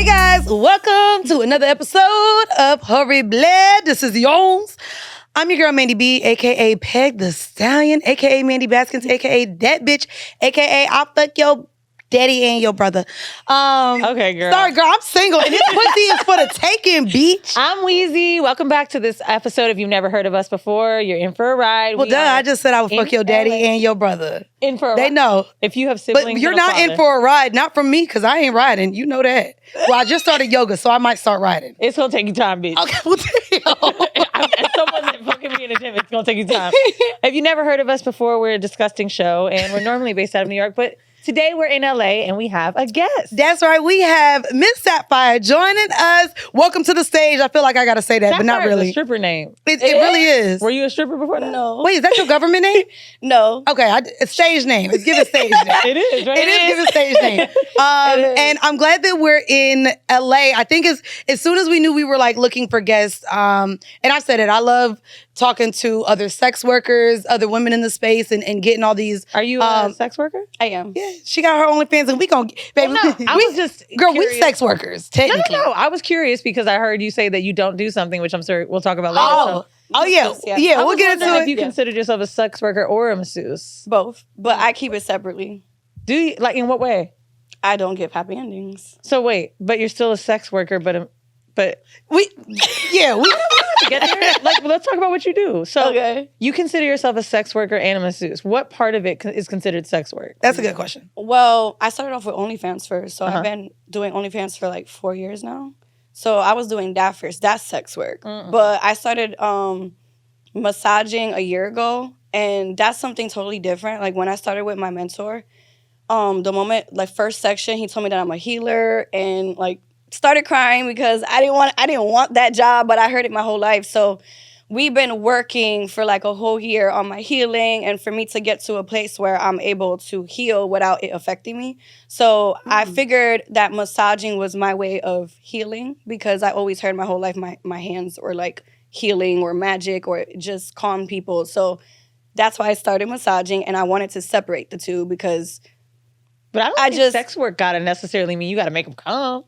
guys, welcome to another episode of Whoreible. This is Yones. I'm your girl Mandii B, aka Peg the Stallion, aka Mandii Baskins, aka that bitch, aka I'll fuck your daddy and your brother. Okay, girl. Sorry, girl, I'm single and this pussy is for the taking, bitch. I'm Weezy. Welcome back to this episode. If you've never heard of us before, you're in for a ride. Well, I just said I would fuck your daddy and your brother. In for a ride. They know. If you have siblings, but you're not in for a ride, not from me, because I ain't riding. You know that. Well, I just started yoga, so I might start riding. It's gonna take you time, bitch. Okay, well, As someone that fucking me in the gym, it's gonna take you time. If you never heard of us before, we're a disgusting show, and we're normally based out of New York, but today we're in LA and we have a guest. That's right. We have Miss Sapphireee joining us. Welcome to the stage. I feel like I got to say that, but not really. It's a stripper name. It really is. Were you a stripper before that? No. Wait, is that your government name? No. Okay, it's stage name. It's given stage name. It is, right? It is given stage name. And I'm glad that we're in LA. I think as soon as we knew we were like looking for guests, and I said it, I love talking to other sex workers, other women in the space, and getting all these. Are you a sex worker? I am. Yeah, she got her OnlyFans, and we gon' baby. Well, no, I was just girl, curious. we sex workers technically. No. I was curious because I heard you say that you don't do something, which I'm sure we'll talk about later. Oh yeah. I We'll was get into wondering it. if you considered yourself a sex worker or a masseuse. Both. But I keep it separately. Do you, like, in what way? I don't give happy endings. So wait, but you're still a sex worker, but we get there. Like, let's talk about what you do. So Okay. you consider yourself a sex worker and a masseuse. What part of it is considered sex work? That's a good question. Well, I started off with OnlyFans first. So I've been doing OnlyFans for like 4 years now. So I was doing that first. That's sex work. But I started massaging a year ago. And that's something totally different. Like when I started with my mentor, the moment, like first section, he told me that I'm a healer and like started crying because I didn't want that job, but I heard it my whole life. So we've been working for like a whole year on my healing and for me to get to a place where I'm able to heal without it affecting me. So I figured that massaging was my way of healing because I always heard my whole life my hands were like healing or magic or just calm people. So that's why I started massaging and I wanted to separate the two because But I don't think sex work gotta necessarily mean you gotta make them come.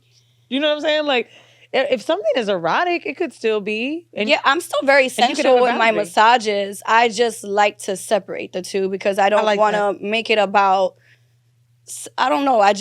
You know what I'm saying? Like, if something is erotic, it could still be. And yeah, I'm still very sensual with my massages. I just like to separate the two because I don't want to make it about, I don't know. I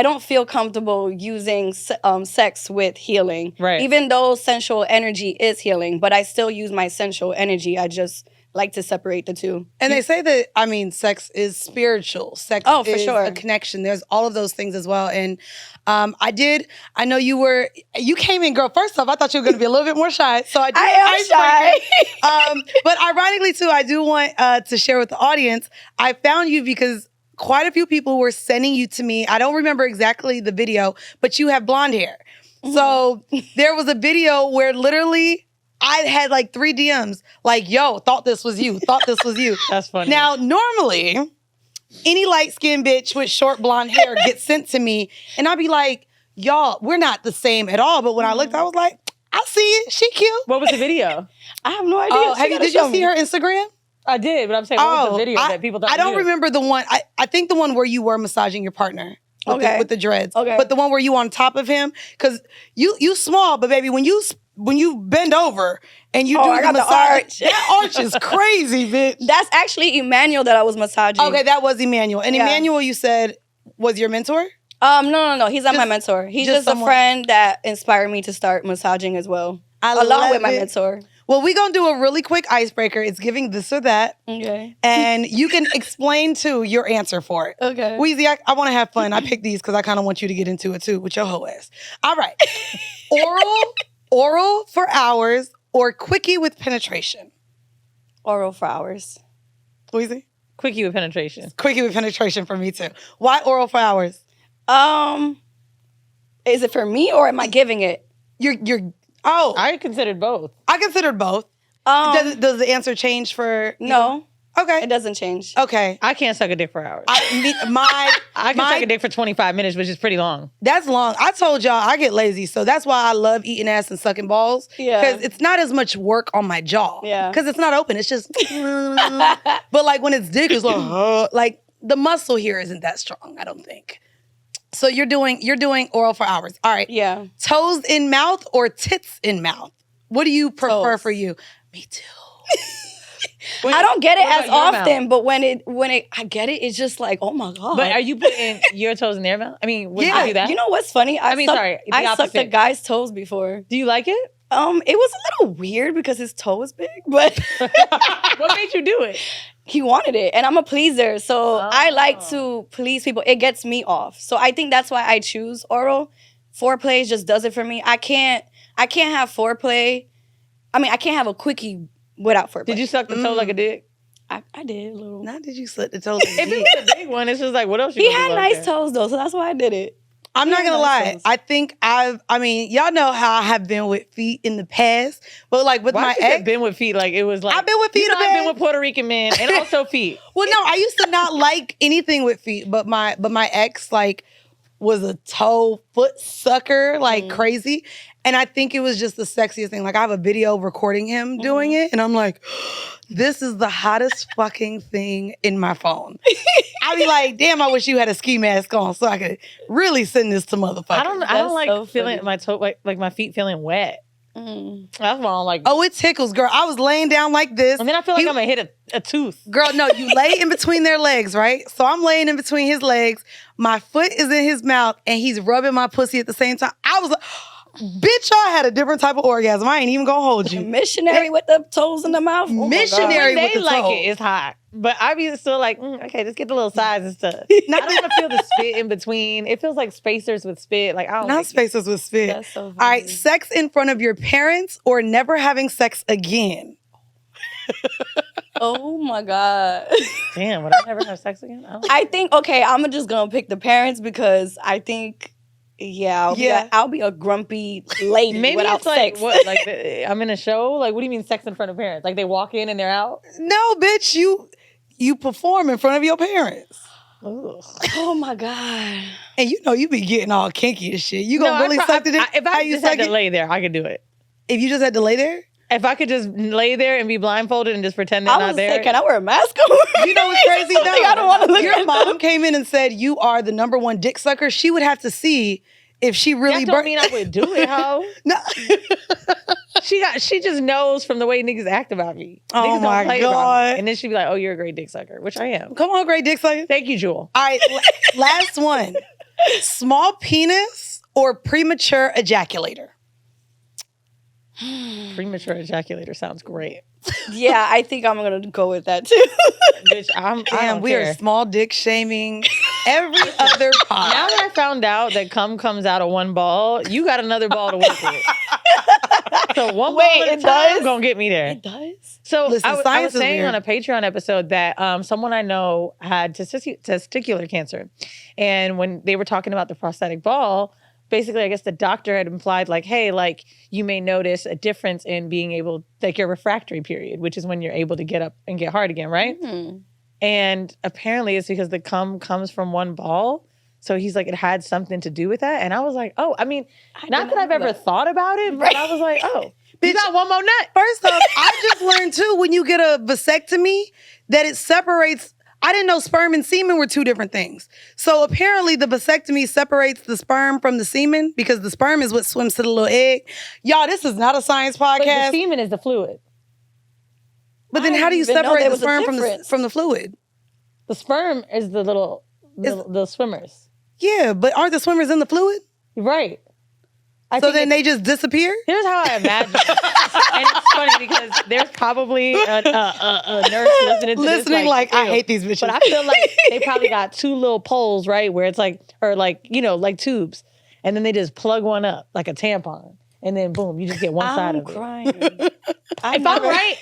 don't feel comfortable using sex with healing. Right. Even though sensual energy is healing, but I still use my sensual energy. I just like to separate the two. And they say that, sex is spiritual. Sex is a connection. There's all of those things as well. And I know you came in, girl. First off, I thought you were going to be a little bit more shy. So I am shy. But ironically, too, I do want to share with the audience, I found you because quite a few people were sending you to me. I don't remember exactly the video, but you have blonde hair. Mm-hmm. So there was a video where literally I had like 3 DMs, like, yo, thought this was you, thought this was you. That's funny. Now, normally, any light-skinned bitch with short blonde hair gets sent to me, and I'd be like, y'all, we're not the same at all. But when I looked, I was like, I see it. She cute. What was the video? I have no idea. Oh, did you see her Instagram? I did, but I'm saying, what was the video that people thought I don't remember the one. I think the one where you were massaging your partner. With the dreads. Okay. But the one where you on top of him, because you small, but baby, when you bend over and you do the massage, that arch is crazy, bitch. That's actually Emmanuel that I was massaging. Okay, that was Emmanuel. And Emmanuel, you said, was your mentor? No. He's not my mentor. He's just a friend that inspired me to start massaging as well. Along with my mentor. Well, we're going to do a really quick icebreaker. It's giving this or that. Okay. And you can explain, too, your answer for it. Okay. Weezy, I want to have fun. I picked these because I kind of want you to get into it, too, with your whole ass. All right. Oral for hours or quickie with penetration? Oral for hours. Weezy? Quickie with penetration. Quickie with penetration for me, too. Why oral for hours? Is it for me or am I giving it? I considered both. I considered both. Does the answer change for you? No. Okay. It doesn't change. Okay. I can't suck a dick for hours. I can suck a dick for 25 minutes, which is pretty long. That's long. I told y'all I get lazy, so that's why I love eating ass and sucking balls. Yeah. Because it's not as much work on my jaw. Yeah. Because it's not open. It's just, but like when it's dick, it's like the muscle here isn't that strong, I don't think. So you're doing oral for hours. All right. Yeah. Toes in mouth or tits in mouth? What do you prefer Toes. for you? Me too. I don't get it what as about your often, but when I get it, it's just like, oh my God. But are you putting your toes in their mouth? I mean, would Yeah. you do that? You know what's funny? I mean, sorry, the I sucked a opposite. guy's toes before. Do you like it? It was a little weird because his toe was big, but What made you do it? he wanted it, and I'm a pleaser, so I like to please people. It gets me off, so I think that's why I choose oral. Foreplay just does it for me. I can't have foreplay. I mean, I can't have a quickie without foreplay. Did you suck the toe like a dick? I did a little. Not did you slit the toes? If it was a big one, it's just like, what else you He gonna had do out nice there? toes though, so that's why I did it. I'm not gonna lie. nonsense. I think y'all know how I have been with feet in the past, but like with Why my you said ex, been with feet? Like it was like I've been with feet You know, in the I've been past. with Puerto Rican men and also feet. Well, no, I used to not like anything with feet, but my ex like was a foot sucker like crazy, and I think it was just the sexiest thing. Like I have a video recording him doing it, and I'm like, this is the hottest fucking thing in my phone. I be like, damn, I wish you had a ski mask on so I could really send this to motherfuckers. I don't That's like so feeling funny. my toe like my feet feeling wet. That's why I don't like. Oh, it tickles, girl. I was laying down like this. And then I feel like I'm gonna hit a tooth. Girl, no, you lay in between their legs, right? So I'm laying in between his legs. My foot is in his mouth, and he's rubbing my pussy at the same time. I was like, bitch, I had a different type of orgasm. I ain't even gonna hold you. Missionary with the toes in the mouth. Oh my God. Missionary. When with they the like toe. it's hot. But I be still like, okay, let's get the little size and stuff. I don't want to feel the spit in between. It feels like spacers with spit. Like I don't Not like it. spaces with spit. That's so All right, funny. sex in front of your parents or never having sex again. Oh my God. Damn, would I never have sex again? I don't I think, okay, I'm just gonna pick the parents because I think, I'll be a grumpy lady Maybe without it's like sex. what? Like I'm in a show. Like what do you mean sex in front of parents? Like they walk in and they're out. No, bitch, you perform in front of your parents. Ugh. Oh my God. And you know you be getting all kinky and shit. You gonna really suck the dick? If How I you just had suck to it? lay there, I could do it. If you just had to lay there? If I could just lay there and be blindfolded and just pretend they're I not was there. saying, can I wear a mask? You know what's crazy? Something I don't want to look Your at. mom came in and said you are the number one dick sucker. She would have to see if she really That don't mean I would do it, ho. No. She just knows from the way niggas act about me. Oh Niggas don't my play about me. God. And then she'd be like, oh, you're a great dick sucker, which I am. Come on, great dick sucker. Thank you, Jewel. All right, last one. Small penis or premature ejaculator? Premature ejaculator sounds great. Yeah, I think I'm gonna go with that too. Bitch, I Damn, don't we care. are small dick shaming every other pod. Now that I found out that cum comes out of one ball, you got another ball to work with. So one Wait, ball at a it time does? gonna get me there. It does. So Listen, I was science is saying weird. on a Patreon episode that someone I know had testicular cancer. And when they were talking about the prosthetic ball, basically, I guess the doctor had implied like, hey, like you may notice a difference in being able, like your refractory period, which is when you're able to get up and get hard again, right? And apparently it's because the cum comes from one ball. So he's like, it had something to do with that. And I was like, oh, I mean, not that I've ever thought about it, but I was like, oh, you got one more nut. First off, I just learned too when you get a vasectomy that it separates. I didn't know sperm and semen were two different things. So apparently the vasectomy separates the sperm from the semen because the sperm is what swims to the little egg. Y'all, this is not a science But the podcast. semen is the fluid. But then I how do you didn't even know separate there the was a sperm difference. from the fluid? The sperm is the little, the swimmers. Yeah, but aren't the swimmers in the fluid? Right. I So think then they just disappear? here's how I imagine it. And it's funny because there's probably a nurse listening to this. Listening like, I ew. hate these bitches. But I feel like they probably got two little poles, right? Where it's like, or like, you know, like tubes. And then they just plug one up like a tampon. And then boom, you just get one side I'm of it. crying. If I'm right,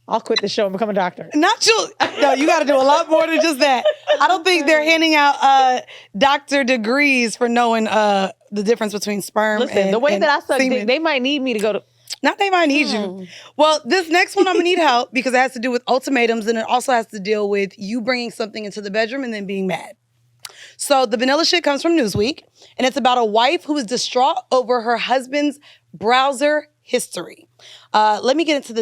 I'll quit the show and become a doctor. Not you. No, you got to do a lot more than just that. I don't think they're handing out doctor degrees for knowing the difference between sperm Listen, and the way and that I suck semen. dick, they might need me to go to. Not they might need you. Well, this next one I'm going to need help because it has to do with ultimatums and it also has to deal with you bringing something into the bedroom and then being mad. So the vanilla shit comes from Newsweek and it's about a wife who is distraught over her husband's browser history. Let me get into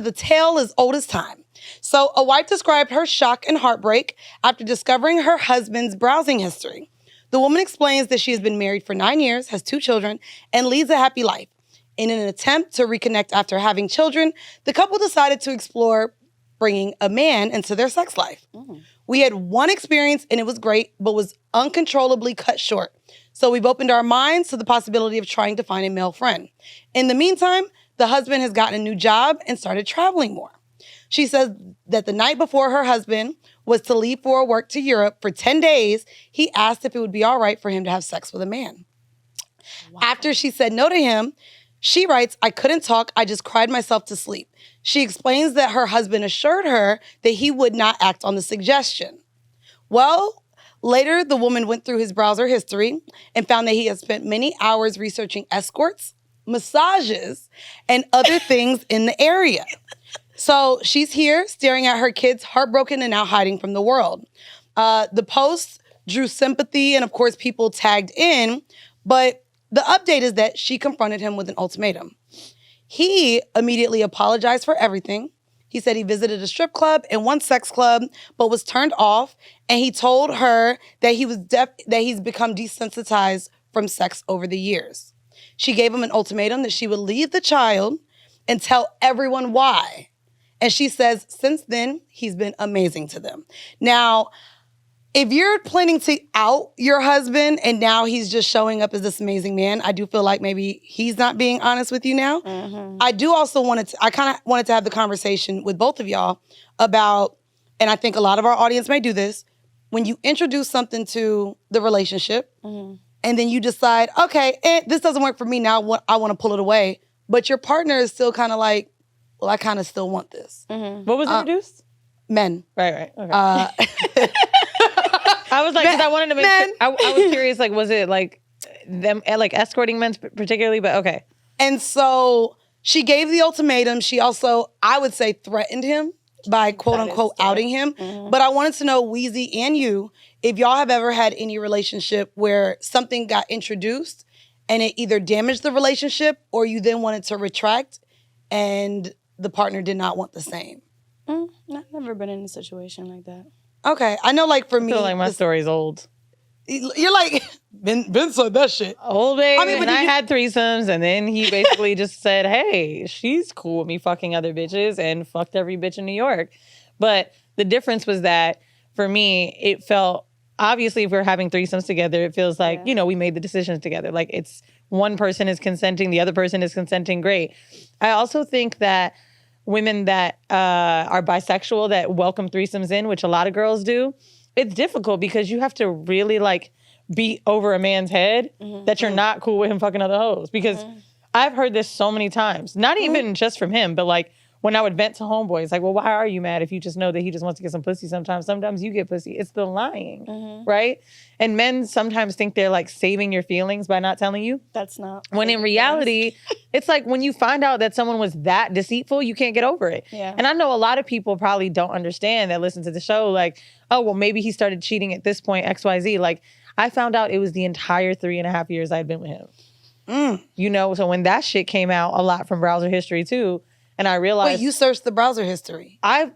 the tale as old as time. So a wife described her shock and heartbreak after discovering her husband's browsing history. The woman explains that she has been married for 9 years, has 2 children, and leads a happy life. In an attempt to reconnect after having children, the couple decided to explore bringing a man into their sex life. We had one experience and it was great, but was uncontrollably cut short. So we've opened our minds to the possibility of trying to find a male friend. In the meantime, the husband has gotten a new job and started traveling more. She says that the night before her husband was to leave for work to Europe for 10 days, he asked if it would be all right for him to have sex with a man. Wow. After she said no to him, she writes, I couldn't talk, I just cried myself to sleep. She explains that her husband assured her that he would not act on the suggestion. Well, later, the woman went through his browser history and found that he had spent many hours researching escorts, massages, and other things in the area. So she's here staring at her kids, heartbroken and now hiding from the world. The post drew sympathy and, of course, people tagged in, but the update is that she confronted him with an ultimatum. He immediately apologized for everything. He said he visited a strip club and one sex club, but was turned off. And he told her that he's become desensitized from sex over the years. She gave him an ultimatum that she would leave the child and tell everyone why. And she says, since then, he's been amazing to them. Now, if you're planning to out your husband and now he's just showing up as this amazing man, I do feel like maybe he's not being honest with you now. I do also I kind of wanted to have the conversation with both of y'all about, and I think a lot of our audience may do this, when you introduce something to the relationship and then you decide, okay, this doesn't work for me now, I want to pull it away. But your partner is still kind of like, well, I kind of still want this. What was introduced? Men. Right. Okay. I was like, because I wanted to make sure, I was curious, like, was it like them, like escorting men particularly, but okay. And so she gave the ultimatum. She also, I would say, threatened him by quote unquote outing him. But I wanted to know, Weezy and you, if y'all have ever had any relationship where something got introduced and it either damaged the relationship or you then wanted to retract and the partner did not want the same. I've never been in a situation like that. Okay, I know, like, for me... I feel like my story's old. You're like, Ben said that shit. Old baby, I had threesomes, and then he basically just said, hey, she's cool with me fucking other bitches, and fucked every bitch in New York. But the difference was that, for me, it felt... Obviously, if we're having threesomes together, it feels like, we made the decisions together. Like, it's one person is consenting, the other person is consenting, great. I also think that women that are bisexual that welcome threesomes in, which a lot of girls do, it's difficult because you have to really like beat over a man's head that you're not cool with him fucking other hoes. Because I've heard this so many times, not even just from him, but like when I would vent to homeboys, like, well, why are you mad if you just know that he just wants to get some pussy sometimes? Sometimes you get pussy. It's the lying, right? And men sometimes think they're like saving your feelings by not telling you. That's not. When in reality, it's like when you find out that someone was that deceitful, you can't get over it. Yeah. And I know a lot of people probably don't understand that listen to the show, like, oh, well, maybe he started cheating at this point, XYZ. Like, I found out it was the entire 3.5 years I'd been with him. So when that shit came out a lot from browser history too, and I realized... Wait, you searched the browser history? I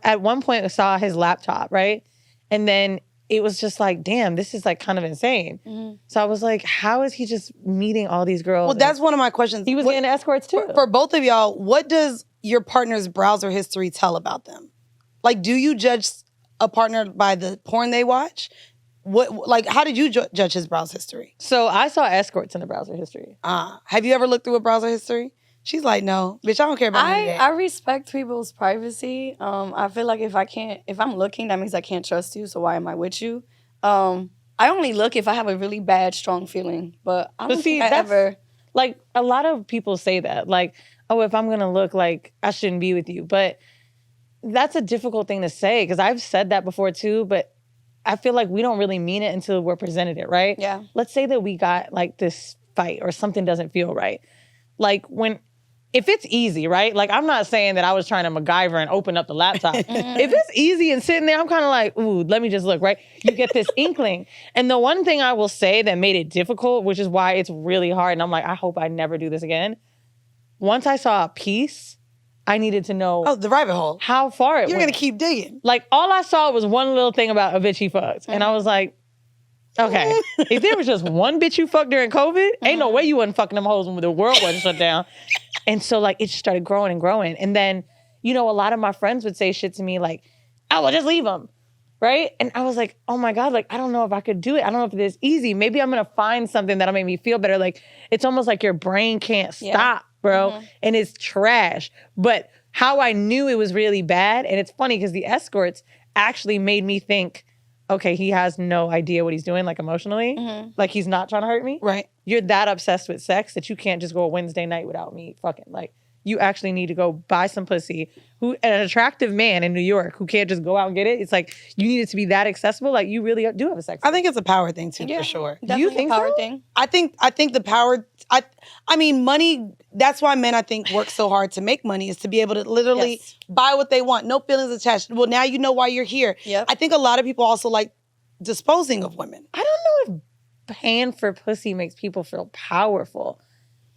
at one point saw his laptop, right? And then it was just like, damn, this is like kind of insane. So I was like, how is he just meeting all these girls? Well, that's one of my questions. He was getting escorts too. For both of y'all, what does your partner's browser history tell about them? Like, do you judge a partner by the porn they watch? How did you judge his browser history? So I saw escorts in the browser history. Have you ever looked through a browser history? She's like, no, bitch, I don't care about that. I respect people's privacy. I feel like if I'm looking, that means I can't trust you. So why am I with you? I only look if I have a really bad, strong feeling. But I don't think I ever... Like, a lot of people say that. Like, oh, if I'm going to look like I shouldn't be with you. But that's a difficult thing to say because I've said that before too. But I feel like we don't really mean it until we're presented it, right? Yeah. Let's say that we got like this fight or something doesn't feel right. Like if it's easy, right? Like, I'm not saying that I was trying to MacGyver and open up the laptop. If it's easy and sitting there, I'm kind of like, ooh, let me just look, right? You get this inkling. And the one thing I will say that made it difficult, which is why it's really hard, and I'm like, I hope I never do this again. Once I saw a piece, I needed to know... Oh, the rabbit hole. How far it went. You're going to keep digging. Like, all I saw was one little thing about a bitch he fucked. And I was like, Okay. If there was just one bitch you fucked during COVID, ain't no way you wasn't fucking them hoes when the world wasn't shut down. And so like it just started growing and growing. And then, you know, a lot of my friends would say shit to me like, oh, well, just leave them. Right? And I was like, oh my God, like, I don't know if I could do it. I don't know if it is easy. Maybe I'm going to find something that'll make me feel better. Like, it's almost like your brain can't stop, bro. And it's trash. But how I knew it was really bad, and it's funny because the escorts actually made me think, okay, he has no idea what he's doing, like emotionally. Like, he's not trying to hurt me. Right. You're that obsessed with sex that you can't just go a Wednesday night without me fucking. Like, you actually need to go buy some pussy. An attractive man in New York who can't just go out and get it. It's like, you need it to be that accessible. Like, you really do have a sex. I think it's a power thing too, for sure. Do you think a power so? thing? I think the power. I mean, money. That's why men, I think, work so hard to make money, is to be able to literally buy what they want, no feelings attached. Well, now you know why you're here. Yep. I think a lot of people also like disposing of women. I don't know if paying for pussy makes people feel powerful.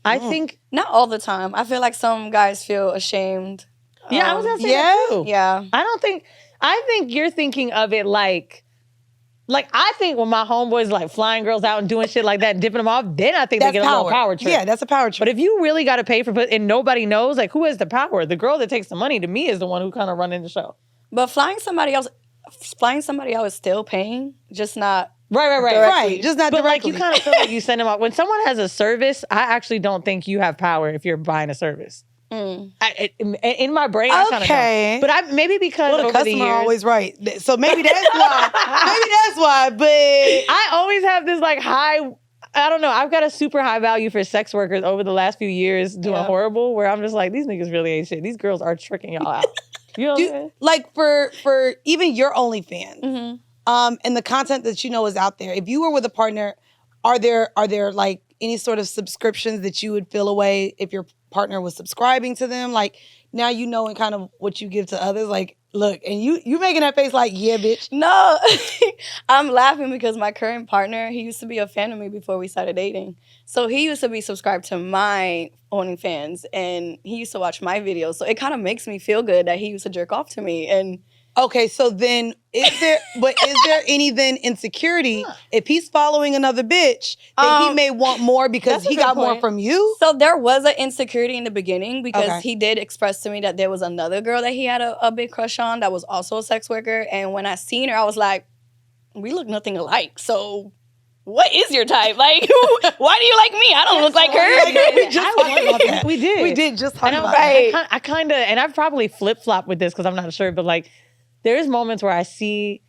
I think Not all the time. I feel like some guys feel ashamed. I was gonna say that too. Yeah. I think you're thinking of it like I think when my homeboys like flying girls out and doing shit like that and dipping them off, then I think That's they get a little power trip. Yeah, that's a power trip. But if you really got to pay for pussy and nobody knows, like, who has the power? The girl that takes the money to me is the one who kind of running the show. But flying somebody else is still paying, just not Right. Right, just not but directly. like, you kind of feel like you send them out. When someone has a service, I actually don't think you have power if you're buying a service. In my brain, I kind of know. But maybe because well, the over customer the years, always right. So maybe that's why. Maybe that's why. But I always have this like high. I don't know. I've got a super high value for sex workers over the last few years doing Whoreible, where I'm just like, these niggas really ain't shit. These girls are tricking y'all out. You know what I'm saying? Like for even your OnlyFans, and the content that you know is out there. If you were with a partner, are there like any sort of subscriptions that you would feel away if your partner was subscribing to them? Like, now you know, and kind of what you give to others. Like, look, and you making that face like, yeah, bitch. No, I'm laughing because my current partner, he used to be a fan of me before we started dating. So he used to be subscribed to my OnlyFans, and he used to watch my videos. So it kind of makes me feel good that he used to jerk off to me. And okay, so then is there any then insecurity if he's following another bitch that he may want more because he got more from you? So there was an insecurity in the beginning because he did express to me that there was another girl that he had a big crush on that was also a sex worker. And when I seen her, I was like, we look nothing alike. So what is your type? Like, why do you like me? I don't look like her. We just talked about that. We did. We did just talk about right. that. I kind of, and I've probably flip-flopped with this because I'm not sure, but like, there's moments where I see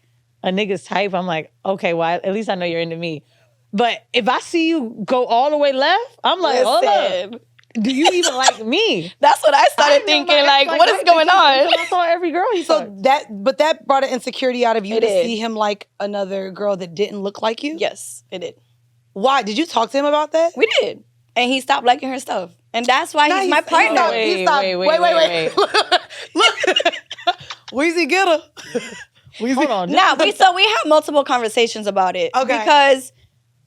a nigga's type, I'm like, okay, well, at least I know you're into me. But if I see you go all the way left, I'm like, hold up. Do you even like me? That's what I started thinking. Like, what is going on? I saw every girl he So fucked. that brought an insecurity out of you It to did. see him like another girl that didn't look like you? Yes, it did. Why? Did you talk to him about that? We did. And he stopped liking her stuff. And that's why he's my partner. Wait. Look. Weezy, get her. Weezy. Hold on. Nah, we had multiple conversations about it. Okay. Because,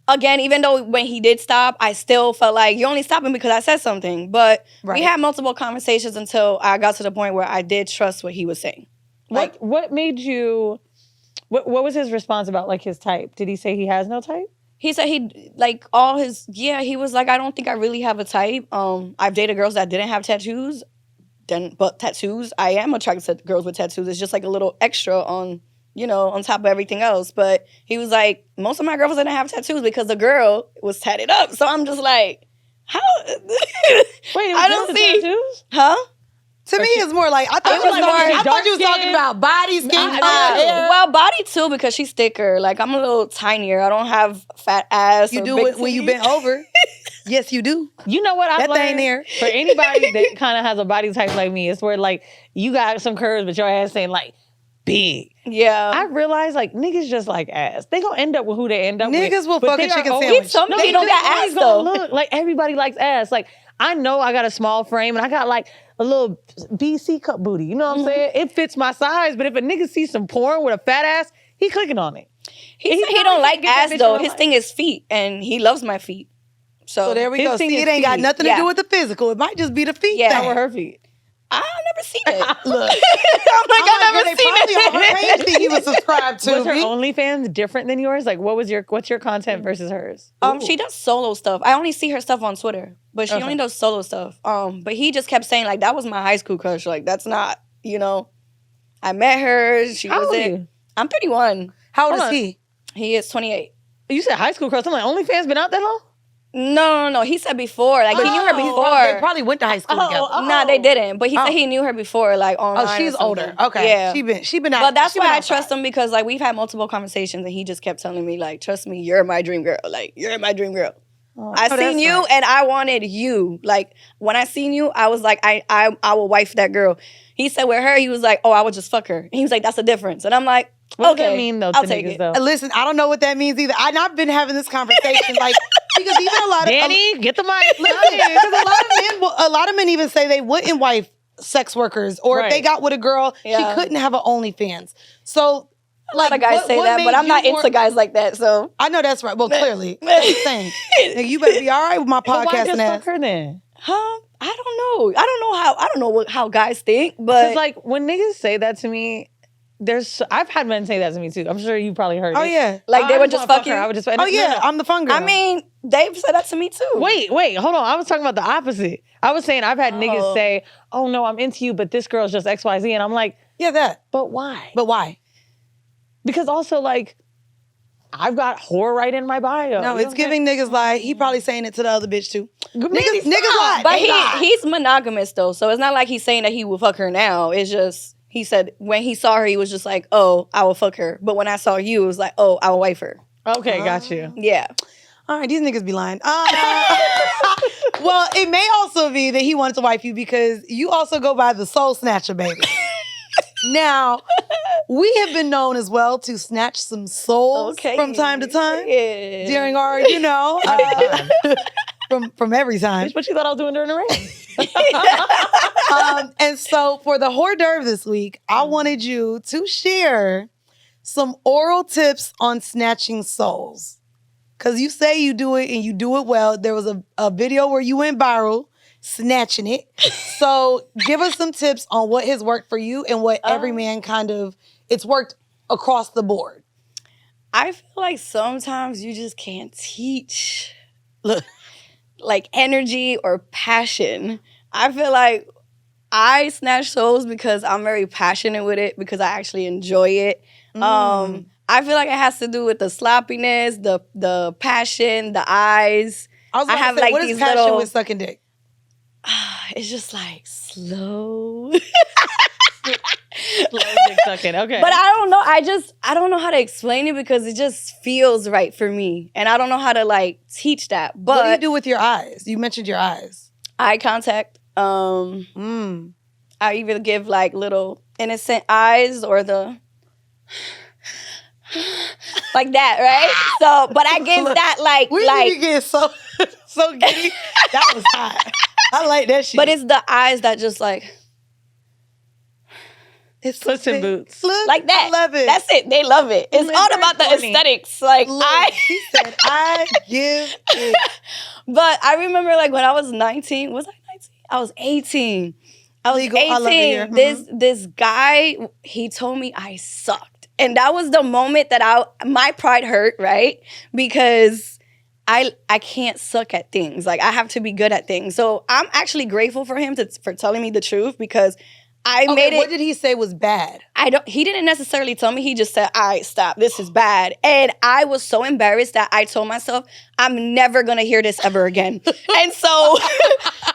again, even though when he did stop, I still felt like, you're only stopping because I said something. But we had multiple conversations until I got to the point where I did trust what he was saying. Like, what made you, what was his response about like his type? Did he say he has no type? he said he was like, I don't think I really have a type. I've dated girls that didn't have tattoos. But tattoos, I am attracted to girls with tattoos. It's just like a little extra on top of everything else. But he was like, most of my girls didn't have tattoos because the girl was tatted up. So I'm just like, how? Wait, I don't see. Tattoos? Huh? To me, it's more like, I thought you was talking about body, skin, hair. Well, body too, because she's thicker. Like, I'm a little tinier. I don't have fat ass. You do it when you bent over. Yes, you do. You know what I've That thing learned? there. For anybody that kind of has a body type like me, it's where like you got some curves, but your ass ain't like big. Yeah. I realize like niggas just like ass. They gonna end up with who they end up with. Niggas will but fuck they a chicken are sandwich. Some people don't got ass though. Look like everybody likes ass. Like I know I got a small frame and I got like a little BC cup booty. You know what I'm saying? It fits my size. But if a nigga sees some porn with a fat ass, he clicking on it. He said he don't like ass though. His thing is feet, and he loves my feet. So there we go. thing See, is it ain't got feet. nothing to do with the physical. It might just be the feet. Yeah. thing. How were her feet? I've never seen it. Look, I'm like, I've never they probably on her page that he was subscribed to. Was her OnlyFans different than yours? Like, what's your content versus hers? She does solo stuff. I only see her stuff on Twitter, but she only does solo stuff. But he just kept saying like that was my high school crush. Like that's not, I met her. She How was old are it. you? I'm 31. How old is he? He is 28. You said high school crush. I'm like, OnlyFans been out that long? No. He said before. Like he knew her before. They probably went to high school together. Nah, they didn't. But he said he knew her before, like online. Oh, she's or something. older. Okay. Yeah. She been out. But that's she why been I outside. trust him because like we've had multiple conversations and he just kept telling me like, trust me, you're my dream girl. Like you're my dream girl. I seen you and I wanted you. Like when I seen you, I was like, I will wife that girl. He said with her, he was like, oh, I would just fuck her. And he was like, that's the difference. And I'm like, What okay, does that mean though? I'll To take niggas, it. though? Listen, I don't know what that means either. I've been having this conversation like because even a lot of Danny, get the mic. because a lot of men even say they wouldn't wife sex workers, or if they got with a girl, she couldn't have an OnlyFans. So, A lot of guys say that, but I'm not into guys like that. So I know that's right. Well, clearly, that's the thing. Nigga, you better be all right with my But why podcasting just ass. fuck her then? I don't know. I don't know how guys think, but Because like when niggas say that to me, I've had men say that to me too. I'm sure you probably heard Oh it. yeah. like they I would just wanna fuck you. her. I would just. Oh yeah. I'm the fun girl. I mean, they've said that to me too. Wait, hold on. I was talking about the opposite. I was saying I've had niggas say, "Oh no, I'm into you, but this girl's just X, Y, Z," and I'm like, yeah, that. "But why?" But why? Because also like, I've got whore right in my bio. No, it's giving niggas like he probably saying it to the other bitch too. Niggas lie. But They lie. he's monogamous though, so it's not like he's saying that he will fuck her now. It's just he said when he saw her, he was just like, "Oh, I will fuck her." But when I saw you, it was like, "Oh, I will wife her." Okay, got you. Yeah. All right, these niggas be lying. Well, it may also be that he wanted to wife you because you also go by the Soul Snatcher, baby. Now, we have been known as well to snatch some souls from time to time during our, from every time. Bitch, what you thought I was doing during the race? And so for the hors d'oeuvre this week, I wanted you to share some oral tips on snatching souls. Because you say you do it and you do it well. There was a video where you went viral snatching it. So give us some tips on what has worked for you and what every man it's worked across the board. I feel like sometimes you just can't teach Look. like energy or passion. I feel like I snatch souls because I'm very passionate with it because I actually enjoy it. I feel like it has to do with the sloppiness, the passion, the eyes. I have like what is these passion little- with sucking dick? It's just like slow. Slow dick sucking. Okay. But I don't know. I don't know how to explain it because it just feels right for me. And I don't know how to like teach that. But What do you do with your eyes? You mentioned your eyes. eye contact. I either give like little innocent eyes or the like that, right? So, but I give that like You get so giddy. That was hot. I like that shit. but it's the eyes that just like it's Puss in Boots. Look, like that. I love it. That's it. They love it. It's all about the corny. aesthetics. Like Look, she said, I give it. But I remember like when I was 19, was I 19? I was 18. I was Legal. I love it here. 18. This guy, he told me I sucked. And that was the moment that my pride hurt, right? Because I can't suck at things. Like I have to be good at things. So I'm actually grateful for him for telling me the truth because I made it. What did he say was bad? He didn't necessarily tell me. He just said, all right, stop. This is bad. And I was so embarrassed that I told myself, I'm never going to hear this ever again. And so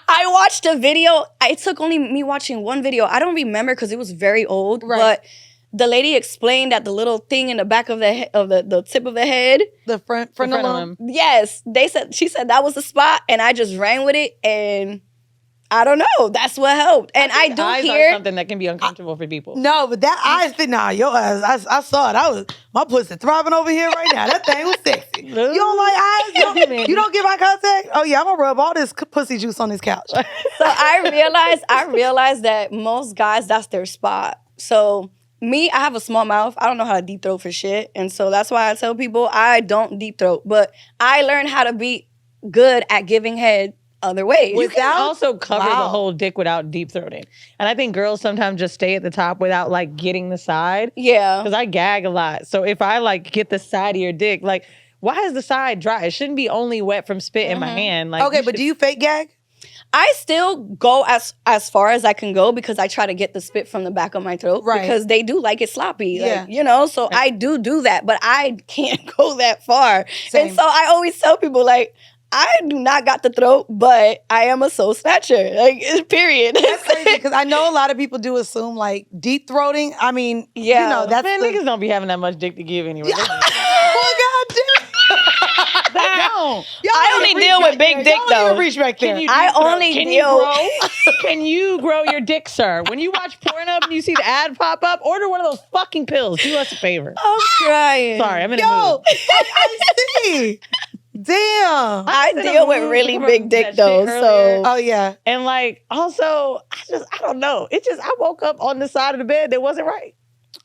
I watched a video. It took only me watching one video. I don't remember because it was very old. Right. But the lady explained that the little thing in the back of the tip of the head. The frenulum. Yes. She said that was the spot. And I just ran with it. And I don't know. That's what helped. And I do eyes hear are something that can be uncomfortable for people. No, but that eyes fit. Nah, your eyes. I saw it. My pussy throbbing over here right now. That thing was sexy. You don't like eyes? You don't give eye contact? Oh yeah, I'm gonna rub all this pussy juice on this couch. So I realized that most guys, that's their spot. So me, I have a small mouth. I don't know how to deep throat for shit. And so that's why I tell people I don't deep throat. But I learned how to be good at giving head other ways. You can also cover the Wow. whole dick without deep throating. And I think girls sometimes just stay at the top without like getting the side. Yeah. Because I gag a lot. So if I like get the side of your dick, like, why is the side dry? It shouldn't be only wet from spit in my hand. Like, Okay, but do you fake gag? I still go as far as I can go because I try to get the spit from the back of my throat. Right. Because they do like it sloppy. Yeah. Like, you know, so I do that, but I can't go that far. Same. And so I always tell people, like, I do not got the throat, but I am a soul snatcher. Like, period. That's crazy because I know a lot of people do assume like deep throating. I mean, Yeah. you know, that's Man, the, niggas don't be having that much dick to give anyway. Oh God damn. They don't. I only deal with big dick, Y'all don't even though. reach back there. Can you I deep throat? only Can deal- you grow? Can you grow your dick, sir? When you watch Pornhub and you see the ad pop up, order one of those fucking pills. Do us a favor. I'm crying. Sorry, I'm in a Yo, mood. I see. Damn. I was in a deal with mood really from big dick, that shit though. earlier. So Oh yeah. And like, also, I don't know. I woke up on the side of the bed that wasn't right.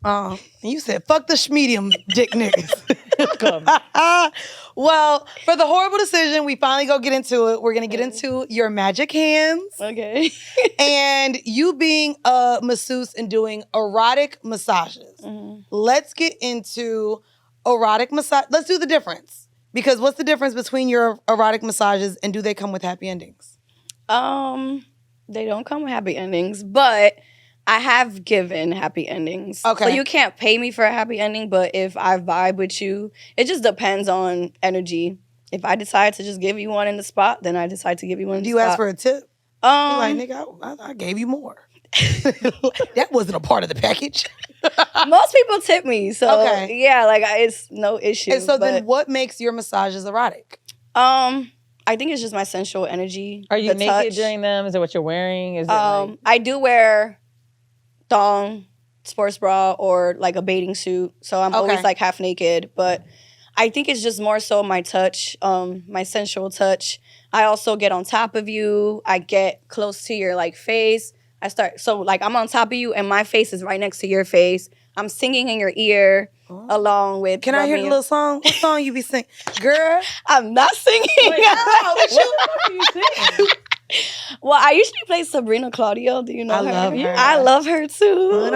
And you said, fuck the schmedium dick niggas. Come. Well, for the horrible decision, we finally go get into it. We're going to get into your magic hands okay. and you being a masseuse and doing erotic massages. Let's get into erotic massage. Let's do the difference. Because what's the difference between your erotic massages and do they come with happy endings? They don't come with happy endings, but I have given happy endings. Okay. So you can't pay me for a happy ending, but if I vibe with you, it just depends on energy. If I decide to just give you one in the spot, then I decide to give you one in Do the you spot. ask for a tip? You're like, nigga, I gave you more. That wasn't a part of the package. Most people tip me, so Okay. yeah, like it's no issue. And so then but, what makes your massages erotic? I think it's just my sensual energy. Are you the naked touch. during them? Is it what you're wearing? Is it like... I do wear thong, sports bra, or like a bathing suit. So I'm always like half naked. But I think it's just more so my touch, my sensual touch. I also get on top of you. I get close to your like face. So like I'm on top of you and my face is right next to your face. I'm singing in your ear along with. Can I hear the little song? What song you be singing? Girl. I'm not singing. What are you saying? Well, I usually play Sabrina Claudio. Do you know I her? love her. I love her too.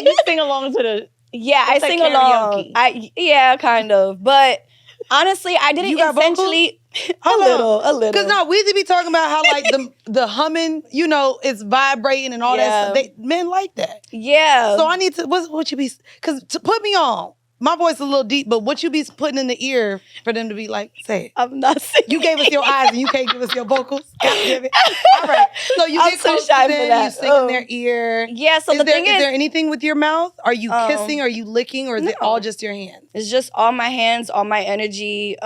You sing along to the... Yeah, It's I like sing along. karaoke. Yeah, kind of. But honestly, I didn't You got essentially a little. Because no, Weezy be talking about how like the humming, you know, it's vibrating and all that stuff. Men like that. Yeah. So I need to, what you be, because to put me on, my voice is a little deep, but what you be putting in the ear for them to be like, say it. I'm not singing. You gave us your eyes and you can't give us your vocals? God damn it. All right. So you I'm get so close shy to for them, that. you sing in their ear. Yeah, so is the there, thing is is, there anything with your mouth? Are you kissing? Are you licking? Or is it no. all just your hands? it's just all my hands, all my energy.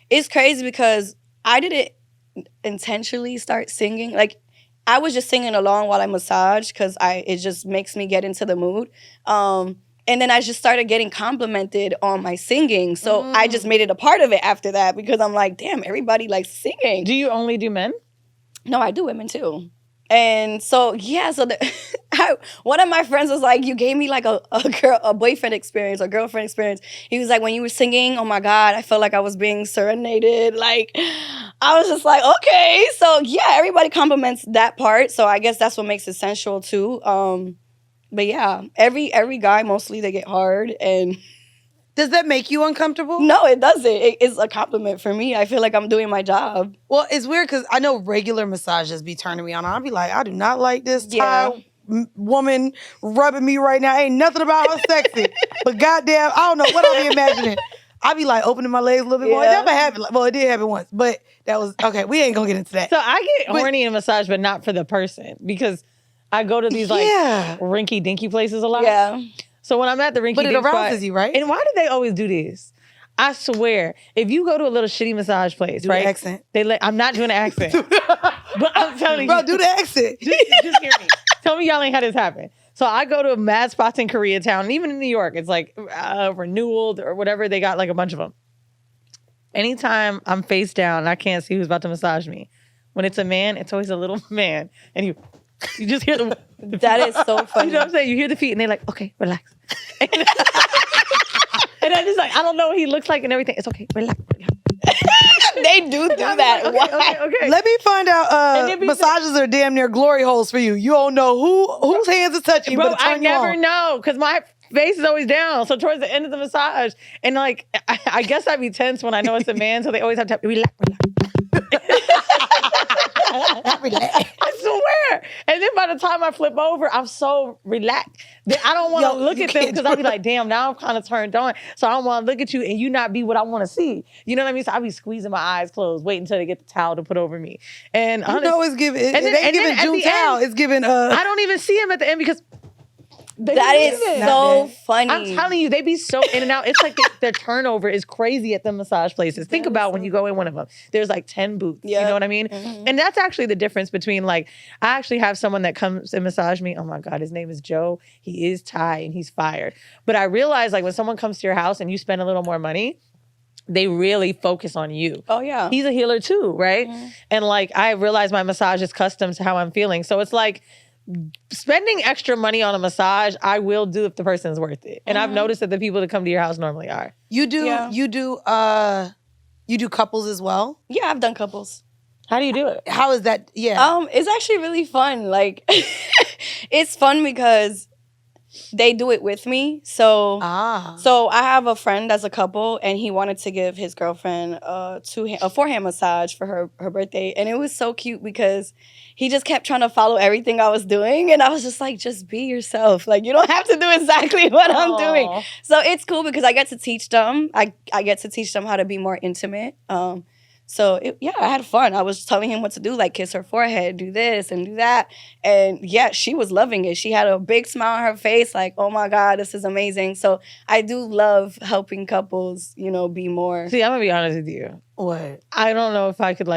It's crazy because I didn't intentionally start singing. Like, I was just singing along while I massage because it just makes me get into the mood. And then I just started getting complimented on my singing. So I just made it a part of it after that because I'm like, damn, everybody likes singing. Do you only do men? No, I do women too. And so, yeah, so one of my friends was like, you gave me like a boyfriend experience, a girlfriend experience. He was like, when you were singing, oh my God, I felt like I was being serenaded. Like, I was just like, okay. So yeah, everybody compliments that part. So I guess that's what makes it sensual too. But yeah, every guy, mostly they get hard. And Does that make you uncomfortable? no, it doesn't. It's a compliment for me. I feel like I'm doing my job. Well, it's weird because I know regular massages be turning me on. I'll be like, I do not like this Thai woman rubbing me right now. Ain't nothing about her sexy. But goddamn, I don't know what I'll be imagining. I'll be like opening my legs a little bit more. It never happened. Well, it did happen once. But that was, okay, we ain't going to get into that. So I get horny in a massage, but not for the person because I go to these like rinky-dinky places a lot. Yeah. So when I'm at the rinky-dink But it arouses spot, you, right? And why do they always do this? I swear, if you go to a little shitty massage place, Do right? the accent. I'm not doing an accent. But I'm telling Bro, you. do the accent. Just hear me. Tell me y'all ain't had this happen. So I go to mad spots in Koreatown, and even in New York, it's like Renewal or whatever. They got like a bunch of them. Anytime I'm face down and I can't see who's about to massage me, when it's a man, it's always a little man. And you just hear the That is so funny. You know what I'm saying? You hear the feet and they're like, okay, relax. And I just like, I don't know what he looks like and everything. It's okay, relax. they do that. Okay. Let me find out. And then Massages are damn near glory holes for you. You don't know whose hands is touching you, Bro, but turn I you never on. know because my face is always down. So towards the end of the massage, and like I guess I'd be tense when I know it's a man, so they always have to relax. I swear. And then by the time I flip over, I'm so relaxed that I don't want to look at them because I'll be like, damn, now I'm kind of turned on. So I don't want to look at you and you not be what I want to see. You know what I mean? So I'll be squeezing my eyes closed, waiting until they get the towel to put over me. And You know it's giving. It ain't giving June towel. It's giving. I don't even see him at the end because. That is so funny. I'm telling you, they be so in and out. It's like their turnover is crazy at the massage places. Think about when you go in one of them. There's like 10 booths. You know what I mean? Mm-hmm. And that's actually the difference between like, I actually have someone that comes and massage me. Oh my God, his name is Joe. He is Thai and he's fired. But I realize like when someone comes to your house and you spend a little more money, they really focus on you. Oh, yeah. He's a healer too, right? Mm-hmm. And like, I realize my massage is custom to how I'm feeling. So it's like, spending extra money on a massage, I will do if the person's worth it. And I've noticed that the people that come to your house normally are. You do couples as well? Yeah, I've done couples. How do you do it? How is that? Yeah. It's actually really fun. Like it's fun because they do it with me. So I have a friend that's a couple and he wanted to give his girlfriend a forehand massage for her birthday. And it was so cute because he just kept trying to follow everything I was doing. And I was just like, just be yourself. Like, you don't have to do exactly what I'm doing. So it's cool because I get to teach them. I get to teach them how to be more intimate. So, I had fun. I was telling him what to do, like kiss her forehead, do this and do that. And yeah, she was loving it. She had a big smile on her face, like, oh my God, this is amazing. So I do love helping couples, be more. See, I'm going to be honest with you. What? I don't know if I could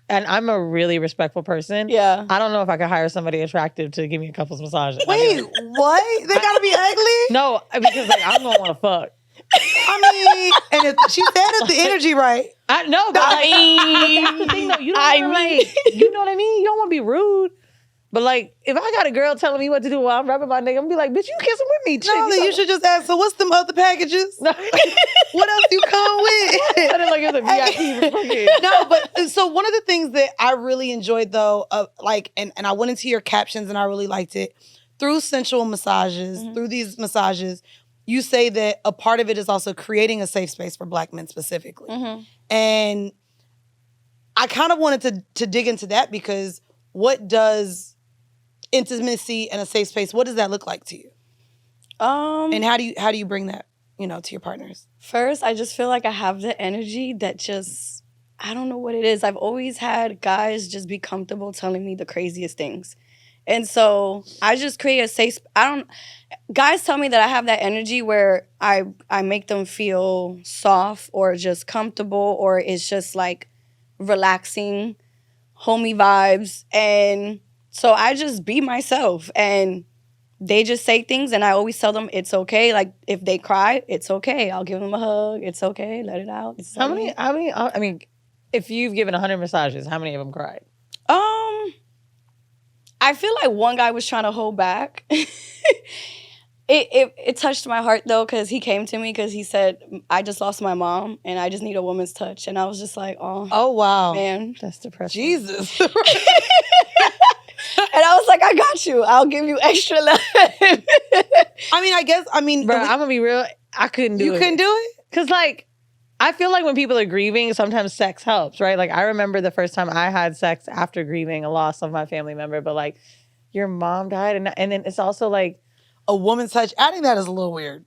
and I'm a really respectful person. Yeah. I don't know if I could hire somebody attractive to give me a couple's massage. Wait, what? They got to be ugly? No, because I'm going to want to fuck. I mean, and if she said it, the energy right. I know, but that's the thing though. You don't you know what I mean? You don't want to be rude. But like, if I got a girl telling me what to do while I'm rubbing my nigga, I'm gonna be like, bitch, you kissing with me. No, then you should just ask, so what's them other packages? No. What else you come with? I didn't like it's a VIP. No, but so one of the things that I really enjoyed though, and I went into your captions and I really liked it, through sensual massages, through these massages, you say that a part of it is also creating a safe space for Black men specifically. Mm-hmm. And I kind of wanted to dig into that because what does intimacy and a safe space, what does that look like to you? And how do you bring that, to your partners? First, I just feel like I have the energy that just, I don't know what it is. I've always had guys just be comfortable telling me the craziest things. And so I just create a safe, guys tell me that I have that energy where I make them feel soft or just comfortable or it's just like relaxing, homey vibes. And so I just be myself and they just say things and I always tell them it's okay. Like if they cry, it's okay. I'll give them a hug. It's okay. Let it out. How many, I mean, if you've given 100 massages, how many of them cried? I feel like one guy was trying to hold back. It touched my heart though, because he came to me because he said, I just lost my mom and I just need a woman's touch. And I was just like, oh wow. Man. That's depressing. Jesus. And I was like, I got you. I'll give you extra love. Bro, I'm going to be real. I couldn't do it. You couldn't do it? Because I feel like when people are grieving, sometimes sex helps, right? Like I remember the first time I had sex after grieving a loss of my family member, but like your mom died. And then it's also like, a woman's touch, adding that is a little weird.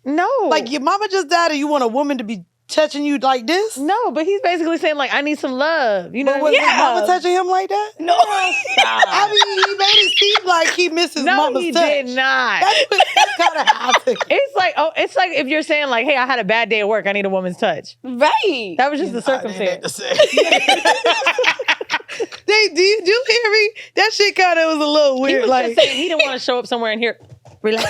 No. Like your mama just died and you want a woman to be touching you like this? No, but he's basically saying like, I need some love. You know but was his mama touching him like that? No. I mean, he made it seem like he misses mama's touch. No, he did not. That's kind of how I think. It's like if you're saying like, hey, I had a bad day at work, I need a woman's touch. Right. That was just the circumstance. Do you hear me? That shit kind of was a little weird. He was just saying he didn't want to show up somewhere and hear, relax.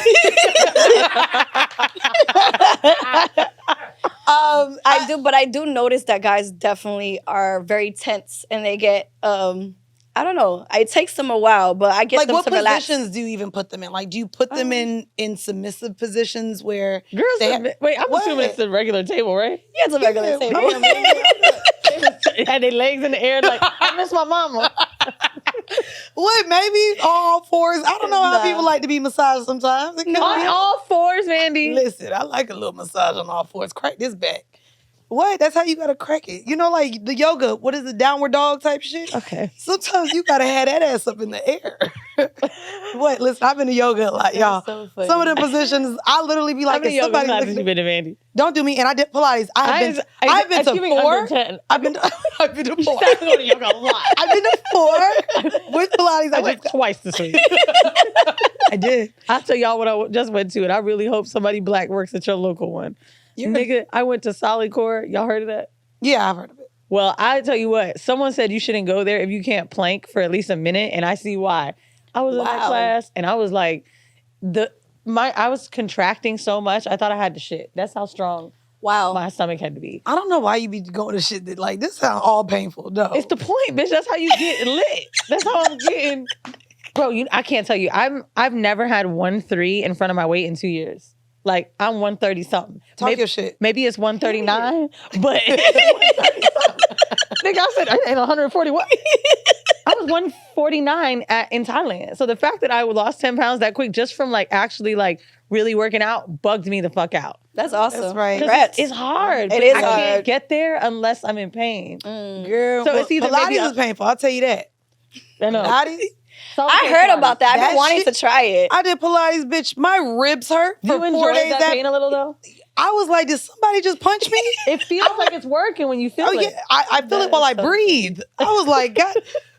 I do notice that guys definitely are very tense and they get I don't know. It takes them a while, but I get them to relax. Like, what positions do you even put them in? Like, do you put them in submissive positions where girls? Wait, I'm assuming it's a regular table, right? Yeah, it's a regular table. Had their legs in the air like, I miss my mama. What, maybe all fours? I don't know how people like to be massaged sometimes. It could On be. all fours, Mandii. Listen, I like a little massage on all fours. Crack this back. What? That's how you gotta crack it. You know, like the yoga, what is the downward dog type shit? Okay. Sometimes you gotta have that ass up in the air. What? Listen, I've been to yoga a lot, y'all. so funny. Some of the positions, I literally be How like, many if yoga somebody classes looks you at been to, Mandii? don't do me, and I did Pilates. I've been to Excuse me, 4. under 10. I've been to 4. I go to yoga a lot. I've been to 4 with Pilates. I went twice this week. I did. I'll tell y'all what I just went to, and I really hope somebody black works at your local one. Nigga, I went to Solid Core. Y'all heard of that? Yeah, I've heard of it. Well, I tell you what, someone said you shouldn't go there if you can't plank for at least a minute, and I see why. I was in that class, and I was like, I was contracting so much, I thought I had to shit. That's how strong my stomach had to be. I don't know why you be going to shit that, like, this sounds all painful. No. It's the point, bitch. That's how you get lit. That's how I'm getting. Bro, I can't tell you. I've never had 1.3 in front of my weight in 2 years. Like, I'm 130 something. Talk your shit. Maybe it's 139, but it's 130 something. Nigga, I said, I ain't 140. What? I was 149 in Thailand. So the fact that I lost 10 pounds that quick just from like actually like really working out bugged me the fuck out. That's awesome. That's right. Congrats. It's hard. It is I hard. can't get there unless I'm in pain. Girl, So it's either Pilates maybe is painful. I'll tell you that. I know. Pilates. I heard about that. I've That been wanting shit- to try it. I did Pilates, bitch. My ribs hurt Do for you 4 enjoy days. that pain a little though? I was like, did somebody just punch me? It feels like it's working when you feel Oh it. yeah, I feel it while I breathe. I was like, God,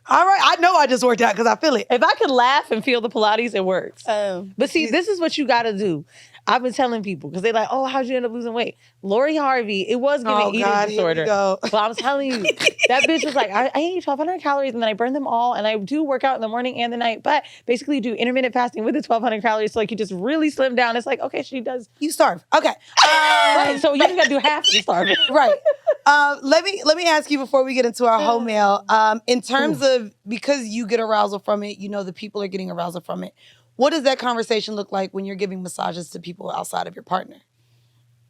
all right. I know I just worked out because I feel it. If I could laugh and feel the Pilates, it works. Oh. But see, this is what you got to do. I've been telling people because they're like, "Oh, how'd you end up losing weight?" Lori Harvey, it was giving Oh eating God, here we disorder. go. Well, I'm telling you, that bitch was like, I eat 1,200 calories and then I burn them all, and I do work out in the morning and the night, but basically do intermittent fasting with the 1,200 calories, so like you just really slim down. It's like, okay, she does. You starve. Okay. Right, so you just gotta do half of the starving. Right. Let me ask you before we get into our home mail. In terms of, because you get arousal from it, you know the people are getting arousal from it. What does that conversation look like when you're giving massages to people outside of your partner?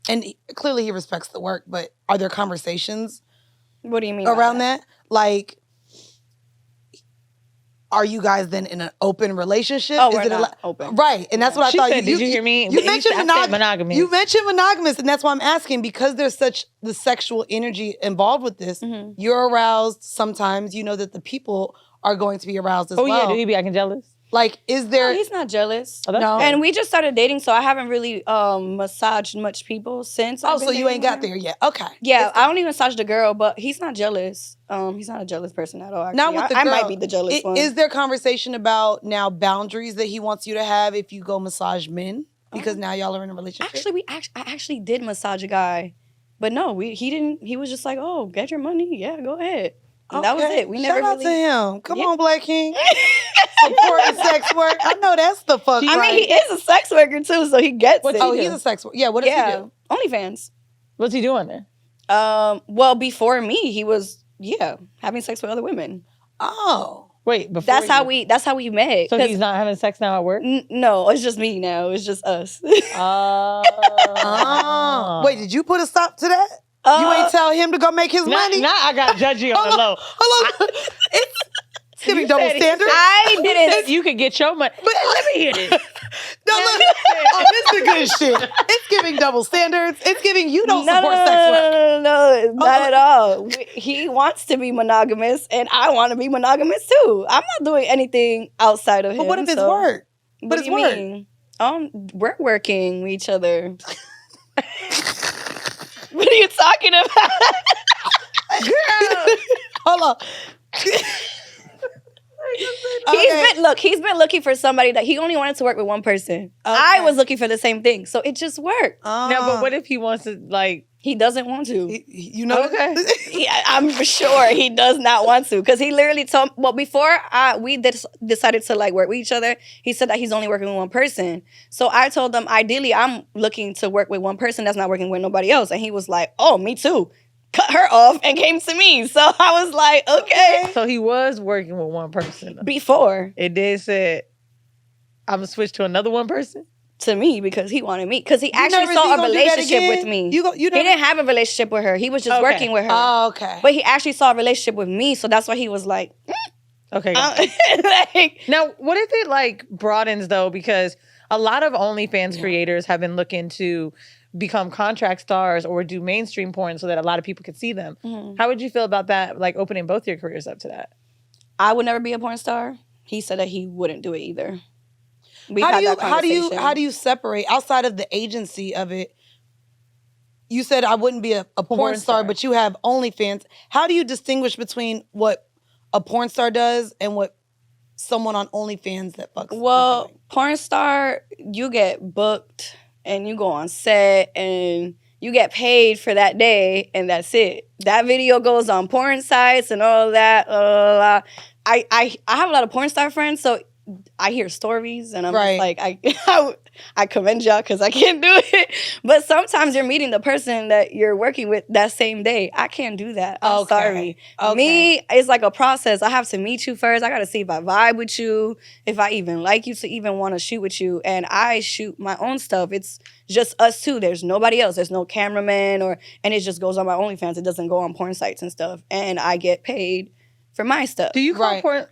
And clearly he respects the work, but are there conversations What do you mean around that? Like, are you guys then in an open relationship? Oh, we're not open. Right, and that's what She I thought. said, did you hear me? You mentioned I said monogamous. You mentioned monogamous, and that's why I'm asking, because there's such the sexual energy involved with this. Mm-hmm. You're aroused sometimes. You know that the people are going to be aroused as Oh well. yeah, do you be acting jealous? Like, is there? No, he's not jealous. Oh, that's No. good. And we just started dating, so I haven't really massaged much people since. Oh, I've been so you ain't got dating him. there yet? Okay. Yeah, I don't even massage the girl, but he's not jealous. He's not a jealous person at all. Actually. Not with the I girl. might be the jealous one. Is there conversation about now boundaries that he wants you to have if you go massage men? Because now y'all are in a relationship. Actually, I actually did massage a guy, but no, he didn't. He was just like, "Oh, get your money, yeah, go ahead." And that was Okay. it. We never Shout out really. to him. Come Yeah. on, Black King. Supporting sex work. I know that's the fuck. I right. mean, he is a sex worker too, so he gets it. Oh, he's a sex worker. Yeah. What does he do? OnlyFans. What's he doing there? Well, before me, he was having sex with other women. Oh. Wait, before That's how we met. So 'Cause he's not having sex now at work? no, it's just me now. It's just us. Oh. Wait, did you put a stop to that? You ain't tell him to go make his money? Now I got judgy on the low. Hold on. It's giving double said- standards. I didn't. You could get your money. But let me hear this. No, look. Oh, this is good shit. It's giving double standards. It's giving you don't support sex work. No, not at all. He wants to be monogamous, and I want to be monogamous too. I'm not doing anything outside of him. But what if it's so- work? What But do it's you work. mean? We're working with each other. What are you talking about? Girl. Hold on. He's been looking for somebody that he only wanted to work with one person. I was looking for the same thing, so it just worked. No, but what if he wants to, like... He doesn't want to. You know? Okay. Yeah, I'm sure he does not want to, because he literally told. Well, before we decided to like work with each other, he said that he's only working with one person. So I told him, ideally, I'm looking to work with one person that's not working with nobody else, and he was like, "Oh, me too." Cut her off and came to me. So I was like, okay. So he was working with one person. Before. It did say, I'm going to switch to another one person? to me because he wanted me. Because he never actually think saw a gonna do that relationship again? with me. You He didn't have a relationship with her. He was just Okay. working with her. Oh, okay. But he actually saw a relationship with me, so that's why he was like, Okay. got it. like, Now, what if it like broadens though? Because a lot of OnlyFans creators have been looking to become contract stars or do mainstream porn so that a lot of people could see them. How would you feel about that? Like opening both your careers up to that? I would never be a porn star. He said that he wouldn't do it either. How do you separate outside of the agency of it? You said I wouldn't be a porn star, but you have OnlyFans. How do you distinguish between what a porn star does and what someone on OnlyFans that fucks? Well, porn star, you get booked and you go on set and you get paid for that day and that's it. That video goes on porn sites and all that. I have a lot of porn star friends, so I hear stories and I'm just like, I commend y'all because I can't do it. But sometimes you're meeting the person that you're working with that same day. I can't do that. I'm sorry. Me, it's like a process. I have to meet you first. I got to see if I vibe with you, if I even like you to even want to shoot with you. And I shoot my own stuff. It's just us two. There's nobody else. There's no cameraman and it just goes on my OnlyFans. It doesn't go on porn sites and stuff. And I get paid for my stuff. Do you call porn?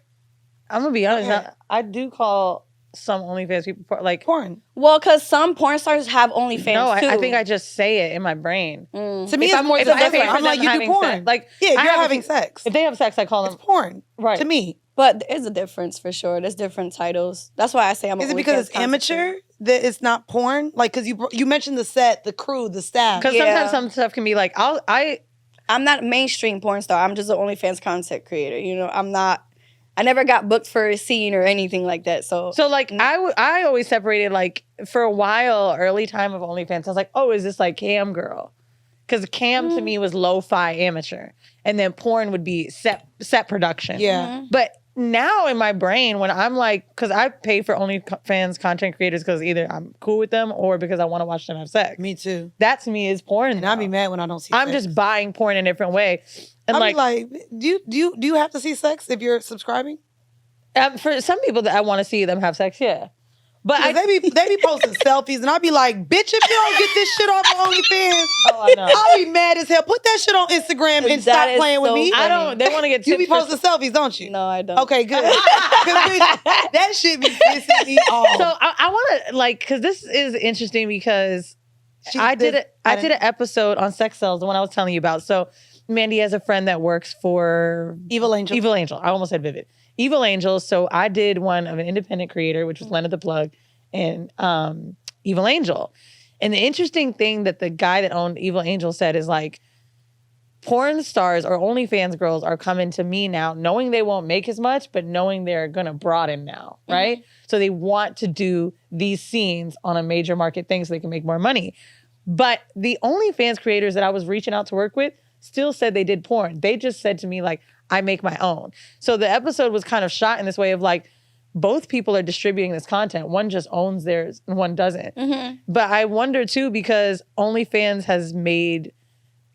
I'm gonna be honest. I do call some OnlyFans people like porn. Well, because some porn stars have OnlyFans too. I think I just say it in my brain. To me, it's more different. I'm like, you do porn. Sex. Like, yeah, if you're having sex. If they have sex, I call them porn. Right. To me. But there's a difference for sure. There's different titles. That's why I say I'm. Is it because it's amateur that it's not porn? Like, because you mentioned the set, the crew, the staff. Because sometimes some stuff can be like, I'm not a mainstream porn star. I'm just an OnlyFans content creator. You know, I'm not. I never got booked for a scene or anything like that. So like I always separated like for a while, early time of OnlyFans. I was like, oh, is this like cam girl? Because cam to me was lo-fi amateur, and then porn would be set production. Yeah, but now in my brain, when I'm like, because I pay for OnlyFans content creators because either I'm cool with them or because I want to watch them have sex. Me too. That to me is porn. And I'd be mad when I don't see. I'm just buying porn in a different way. And I'd be like, do you have to see sex if you're subscribing? For some people that I want to see them have sex, yeah. But they be posting selfies, and I'll be like, bitch, if you don't get this shit off of OnlyFans, I know. I'll be mad as hell. Put that shit on Instagram and stop playing with me. I don't. They want to get. You be posting selfies, don't you? No, I don't. Okay, good. That shit be pissing me off. So I want to like, because this is interesting because I did an episode on sex cells, the one I was telling you about. So Mandii has a friend that works for Evil Angel. Evil Angel. I almost said Vivid. Evil Angel. So I did one of an independent creator, which was Lena the Plug, and Evil Angel. And the interesting thing that the guy that owned Evil Angel said is like, porn stars or OnlyFans girls are coming to me now, knowing they won't make as much, but knowing they're gonna broaden now, right? So they want to do these scenes on a major market thing so they can make more money. But the OnlyFans creators that I was reaching out to work with still said they did porn. They just said to me like, I make my own. So the episode was kind of shot in this way of like, both people are distributing this content. One just owns theirs and one doesn't. But I wonder too, because OnlyFans has made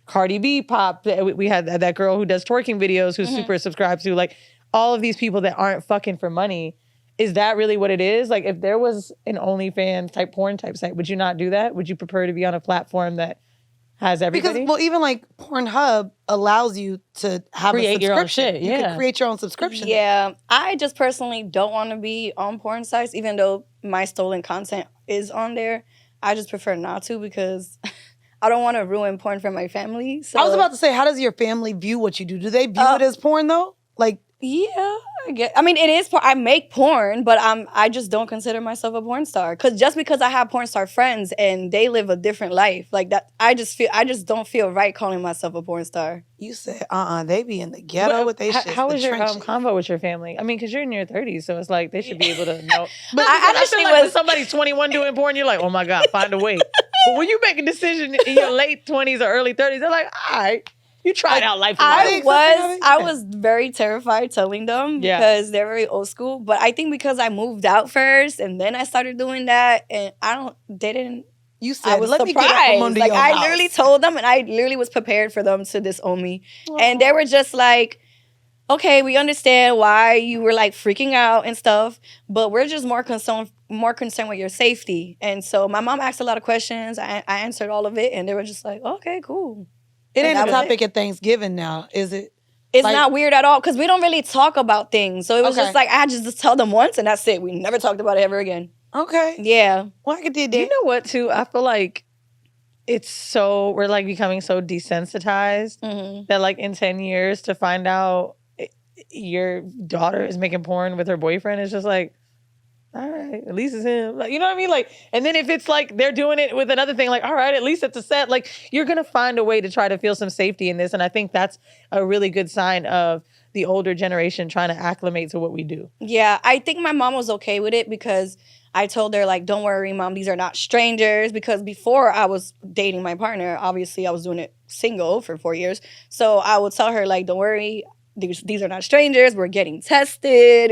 Cardi B pop. We had that girl who does twerking videos who's super subscribed to, like all of these people that aren't fucking for money. Is that really what it is? Like if there was an OnlyFans type porn type site, would you not do that? Would you prefer to be on a platform that has everybody? Because, well, even like Pornhub allows you to have create a subscription. Your own shit, You can create your own subscription. Yeah. I just personally don't want to be on porn sites, even though my stolen content is on there. I just prefer not to because I don't want to ruin porn for my family. So I was about to say, how does your family view what you do? Do they view it as porn though? Like, yeah, I mean, it is. I make porn, but I just don't consider myself a porn star. Just because I have porn star friends and they live a different life, like that, I just don't feel right calling myself a porn star. You said, they be in the ghetto with they shit. How was your convo with your family? I mean, because you're in your 30s, so it's like they should be able to know. But I feel like when somebody's 21 doing porn, you're like, oh my God, find a way. But when you make a decision in your late 20s or early 30s, they're like, all right. You tried out life. I was very terrified telling them because they're very old school. But I think because I moved out first and then I started doing that, and they didn't. You said, I was let surprised. me get up from under your I house. literally told them, and I literally was prepared for them to disown me, and they were just like, "Okay, we understand why you were like freaking out and stuff, but we're just more concerned more concerned with your safety. And so my mom asked a lot of questions. I answered all of it, and they were just like, okay, cool. It ain't that a was topic at Thanksgiving now, is it? It's Like- not weird at all because we don't really talk about things. So it was Okay. just like I just tell them once and that's it. We never talked about it ever again. Okay. Yeah. Well, I could do that. You know what, too? I feel like we're like becoming so desensitized that like in 10 years to find out your daughter is making porn with her boyfriend is just like, all right, at least it's him. Like, you know what I mean? Like, and then if it's like they're doing it with another thing, like, all right, at least it's a set. Like, you're gonna find a way to try to feel some safety in this, and I think that's a really good sign of the older generation trying to acclimate to what we do. Yeah, I think my mom was okay with it because I told her, like, don't worry, Mom, these are not strangers. Because before I was dating my partner, obviously I was doing it single for 4 years. So I would tell her, like, don't worry, these are not strangers. We're getting tested.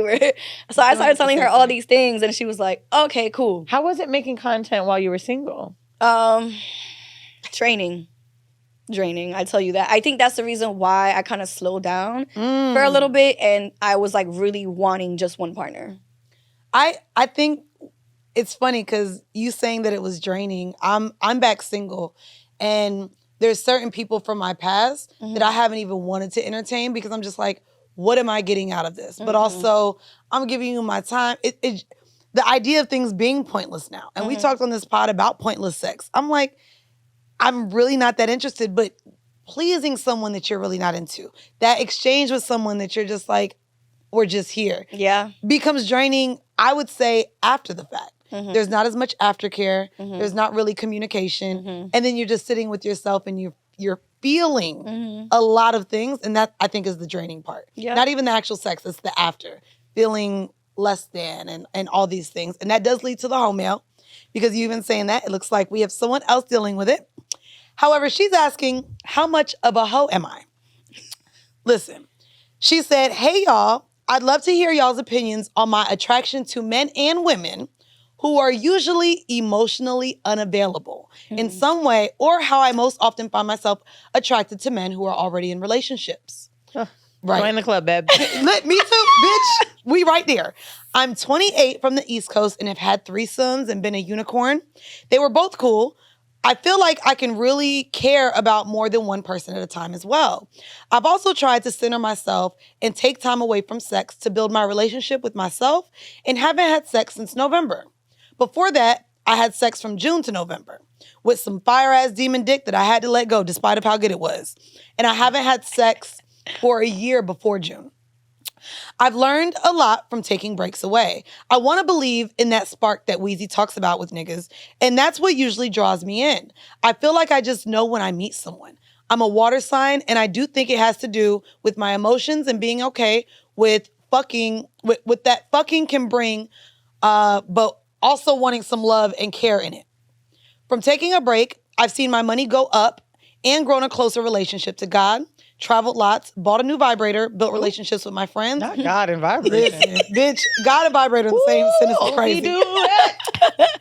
So I started telling her all these things, and she was like, okay, cool. How was it making content while you were single? Draining. I tell you that. I think that's the reason why I kind of slowed down for a little bit, and I was like really wanting just one partner. I think it's funny because you saying that it was draining. I'm back single, and there's certain people from my past that I haven't even wanted to entertain because I'm just like, what am I getting out of this? But also, I'm giving you my time. The idea of things being pointless now, and we talked on this pod about pointless sex. I'm like, I'm really not that interested, but pleasing someone that you're really not into, that exchange with someone that you're just like, we're just here. Yeah. Becomes draining, I would say, after the fact. There's not as much aftercare. There's not really communication. And then you're just sitting with yourself and you're feeling a lot of things. And that, I think, is the draining part. Yeah. Not even the actual sex, it's the after. Feeling less than and all these things. And that does lead to the home mail. Because you even saying that, it looks like we have someone else dealing with it. However, she's asking, how much of a hoe am I? Listen, she said, hey, y'all, I'd love to hear y'all's opinions on my attraction to men and women who are usually emotionally unavailable in some way, or how I most often find myself attracted to men who are already in relationships. Right. Join the club, babe. Me too, bitch. We right there. I'm 28 from the East Coast and have had threesomes and been a unicorn. They were both cool. I feel like I can really care about more than one person at a time as well. I've also tried to center myself and take time away from sex to build my relationship with myself and haven't had sex since November. Before that, I had sex from June to November with some fire-ass demon dick that I had to let go despite of how good it was. And I haven't had sex for a year before June. I've learned a lot from taking breaks away. I want to believe in that spark that Weezy talks about with niggas, and that's what usually draws me in. I feel like I just know when I meet someone. I'm a water sign, and I do think it has to do with my emotions and being okay with fucking, with that fucking can bring, but also wanting some love and care in it. From taking a break, I've seen my money go up and grown a closer relationship to God, traveled lots, bought a new vibrator, built relationships with my friends. Not God and vibration. Listen, bitch, God and vibrator in the same sentence is crazy. Do it.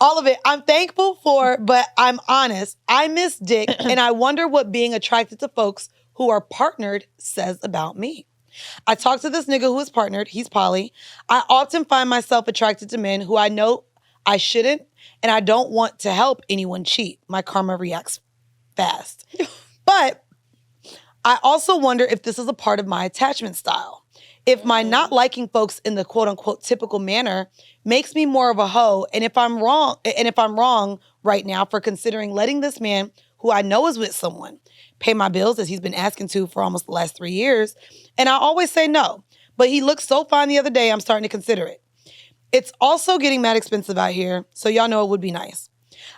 All of it. I'm thankful for, but I'm honest. I miss dick, and I wonder what being attracted to folks who are partnered says about me. I talked to this nigga who is partnered. He's poly. I often find myself attracted to men who I know I shouldn't, and I don't want to help anyone cheat. My karma reacts fast. But I also wonder if this is a part of my attachment style. If my not liking folks in the quote unquote typical manner makes me more of a hoe, and if I'm wrong right now for considering letting this man who I know is with someone pay my bills as he's been asking to for almost the last 3 years, and I always say no. But he looked so fine the other day, I'm starting to consider it. It's also getting mad expensive out here, so y'all know it would be nice.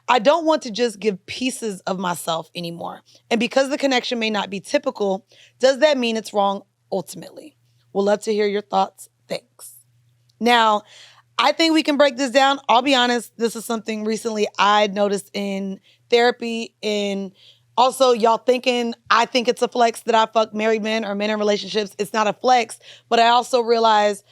I don't want to just give pieces of myself anymore. And because the connection may not be typical, does that mean it's wrong ultimately? We'll love to hear your thoughts. Thanks. Now, I think we can break this down. I'll be honest, this is something recently I noticed in therapy, and also y'all thinking I think it's a flex that I fuck married men or men in relationships. It's not a flex, but I also realize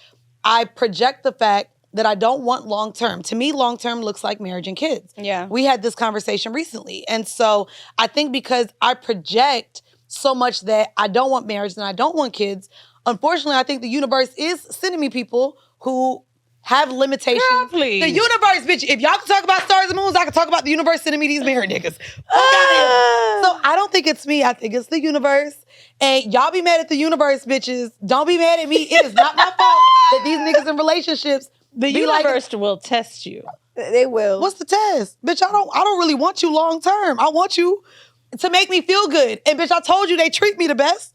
I project the fact that I don't want long-term. To me, long-term looks like marriage and kids. Yeah. We had this conversation recently. And so I think because I project so much that I don't want marriage and I don't want kids, unfortunately, I think the universe is sending me people who have limitations. Girl, please. The universe, bitch. If y'all can talk about stars and moons, I can talk about the universe sending me these married niggas. Fuck outta here. So I don't think it's me. I think it's the universe. And y'all be mad at the universe, bitches. Don't be mad at me. It is not my fault that these niggas in relationships. The universe will test you. They will. What's the test? Bitch, I don't really want you long term. I want you to make me feel good. And bitch, I told you they treat me the best.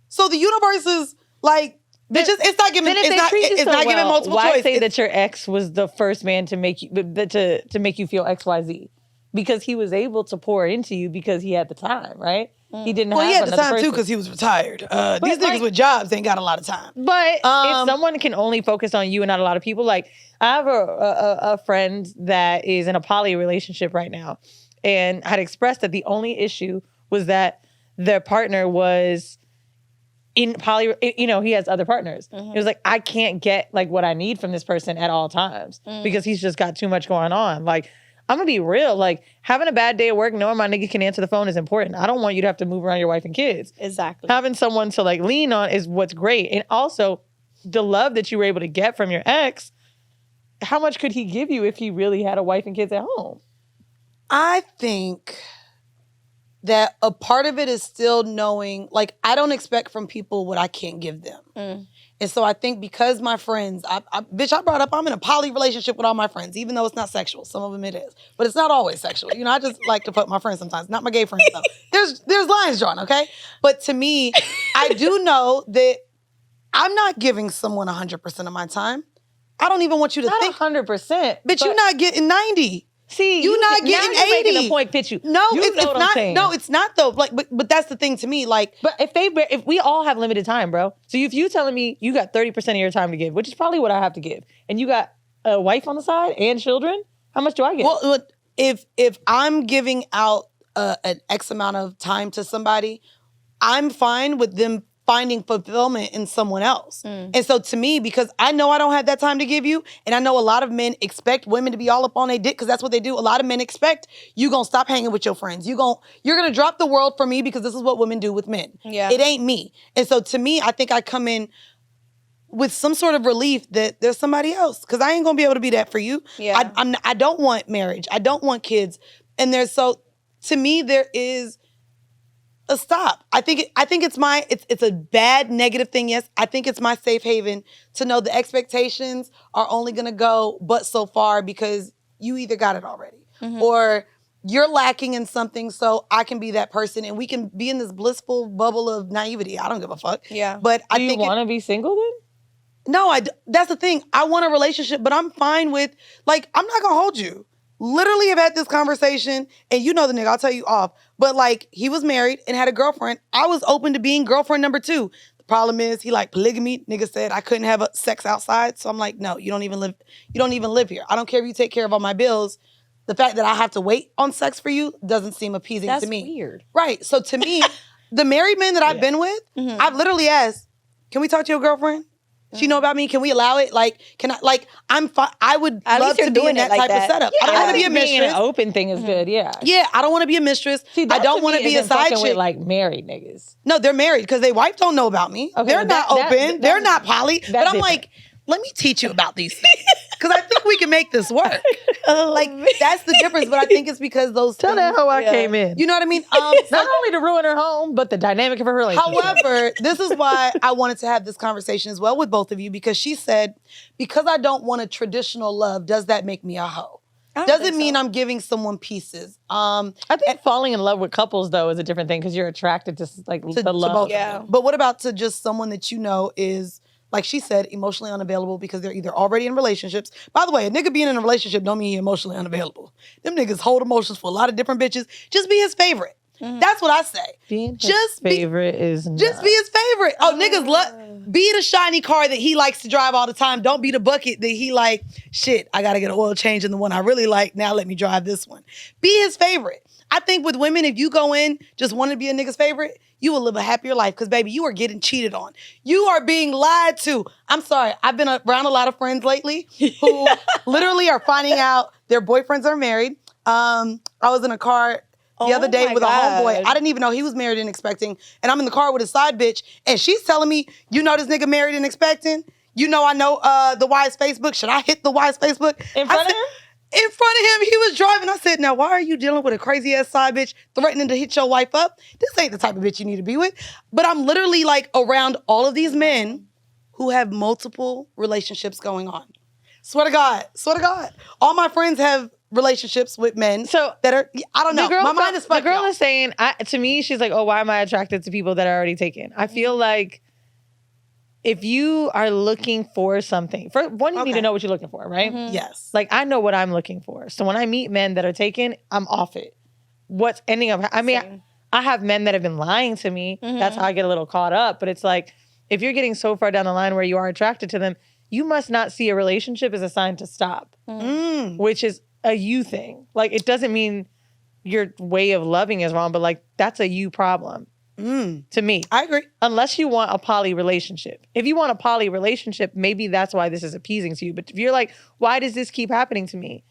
So the universe is like, bitch, it's not giving. It's not giving multiple choice. Why say that your ex was the first man to make you to make you feel XYZ? Because he was able to pour into you because he had the time, right? He didn't have he had the time person. too because he was retired. These niggas with jobs ain't got a lot of time. But if someone can only focus on you and not a lot of people, like I have a friend that is in a poly relationship right now and had expressed that the only issue was that their partner was in poly, you know, he has other partners. It was like, I can't get like what I need from this person at all times because he's just got too much going on. Like, I'm gonna be real. Like, having a bad day at work, knowing my nigga can answer the phone is important. I don't want you to have to move around your wife and kids. Exactly. Having someone to like lean on is what's great. And also, the love that you were able to get from your ex, how much could he give you if he really had a wife and kids at home? I think that a part of it is still knowing, like, I don't expect from people what I can't give them. And so I think because my friends, bitch, I brought up, I'm in a poly relationship with all my friends, even though it's not sexual. Some of them it is. But it's not always sexual. You know, I just like to fuck my friends sometimes. Not my gay friends, though. There's lines drawn, okay? But to me, I do know that I'm not giving someone 100% of my time. I don't even want you to Not think. 100%. Bitch, you're not getting 90. See, you're not getting now you're 80. making a point, pitch you. No, it's it's not. saying. No, it's not though. Like, but that's the thing to me. Like, but if we all have limited time, bro. So if you telling me you got 30% of your time to give, which is probably what I have to give, and you got a wife on the side and children, how much do I get? Well, if I'm giving out an X amount of time to somebody, I'm fine with them finding fulfillment in someone else. And so to me, because I know I don't have that time to give you, and I know a lot of men expect women to be all up on their dick because that's what they do. A lot of men expect you gonna stop hanging with your friends. You're gonna drop the world for me because this is what women do with men. Yeah. It ain't me. And so to me, I think I come in with some sort of relief that there's somebody else because I ain't gonna be able to be that for you. Yeah. I don't want marriage. I don't want kids. And to me, there is a stop. I think it's a bad negative thing. Yes, I think it's my safe haven to know the expectations are only gonna go but so far because you either got it already or you're lacking in something, so I can be that person and we can be in this blissful bubble of naivety. I don't give a fuck. Yeah. But do you want to be single then? No, that's the thing. I want a relationship, but I'm fine with, like, I'm not gonna hold you. Literally have had this conversation, and you know the nigga, I'll tell you off. But like, he was married and had a girlfriend. I was open to being girlfriend number 2. The problem is he like polygamy. Nigga said I couldn't have sex outside. So I'm like, no, you don't even live here. I don't care if you take care of all my bills. The fact that I have to wait on sex for you doesn't seem appeasing to me. That's weird. Right. So to me, the married men that I've been with, I've literally asked, can we talk to your girlfriend? She know about me. Can we allow it? Like, can I? Like, I'm fine. I would love to be in that type of setup. I don't want to be a mistress. An open thing is good. Yeah. Yeah, I don't want to be a mistress. See, I don't want to be a side chick. With like married niggas. No, they're married because their wife don't know about me. Okay, they're not open. They're not poly. But I'm like, let me teach you about these things because I think we can make this work. Like, that's the difference. But I think it's because those Tell things, that how I came in. You know what I mean? Not only to ruin her home, but the dynamic of her relationship. However, this is why I wanted to have this conversation as well with both of you, because she said, because I don't want a traditional love, does that make me a hoe? Doesn't mean I'm giving someone pieces. I think falling in love with couples, though, is a different thing because you're attracted to like the love. Yeah. But what about to just someone that you know is, like she said, emotionally unavailable because they're either already in relationships. By the way, a nigga being in a relationship don't mean he emotionally unavailable. Them niggas hold emotions for a lot of different bitches. Just be his favorite. That's what I say. Being his favorite is just be his favorite. Oh, niggas be the shiny car that he likes to drive all the time. Don't be the bucket that he like, shit, I gotta get an oil change in the one I really like. Now let me drive this one. Be his favorite. I think with women, if you go in just wanting to be a nigga's favorite, you will live a happier life because, baby, you are getting cheated on. You are being lied to. I'm sorry. I've been around a lot of friends lately who literally are finding out their boyfriends are married. I was in a car the other day with a homeboy. I didn't even know he was married and expecting. And I'm in the car with a side bitch. And she's telling me, you know this nigga married and expecting? You know, I know the Wise Facebook. Should I hit the Wise Facebook? In front of him? In front of him, he was driving. I said, now, why are you dealing with a crazy-ass side bitch threatening to hit your wife up? This ain't the type of bitch you need to be with. But I'm literally, like, around all of these men who have multiple relationships going on. Swear to God. Swear to God. All my friends have relationships with men that are, I don't know. My mind is fucked. The girl is saying, to me, she's like, oh, why am I attracted to people that are already taken? I feel like if you are looking for something, for one, you need to know what you're looking for, right? Yes. Like, I know what I'm looking for. So when I meet men that are taken, I'm off it. What's ending up, I mean, I have men that have been lying to me. That's how I get a little caught up. But it's like, if you're getting so far down the line where you are attracted to them, you must not see a relationship as a sign to stop, which is a you thing. Like, it doesn't mean your way of loving is wrong, but like, that's a you problem. To me. I agree. Unless you want a poly relationship. If you want a poly relationship, maybe that's why this is appeasing to you. But if you're like, why does this keep happening to me?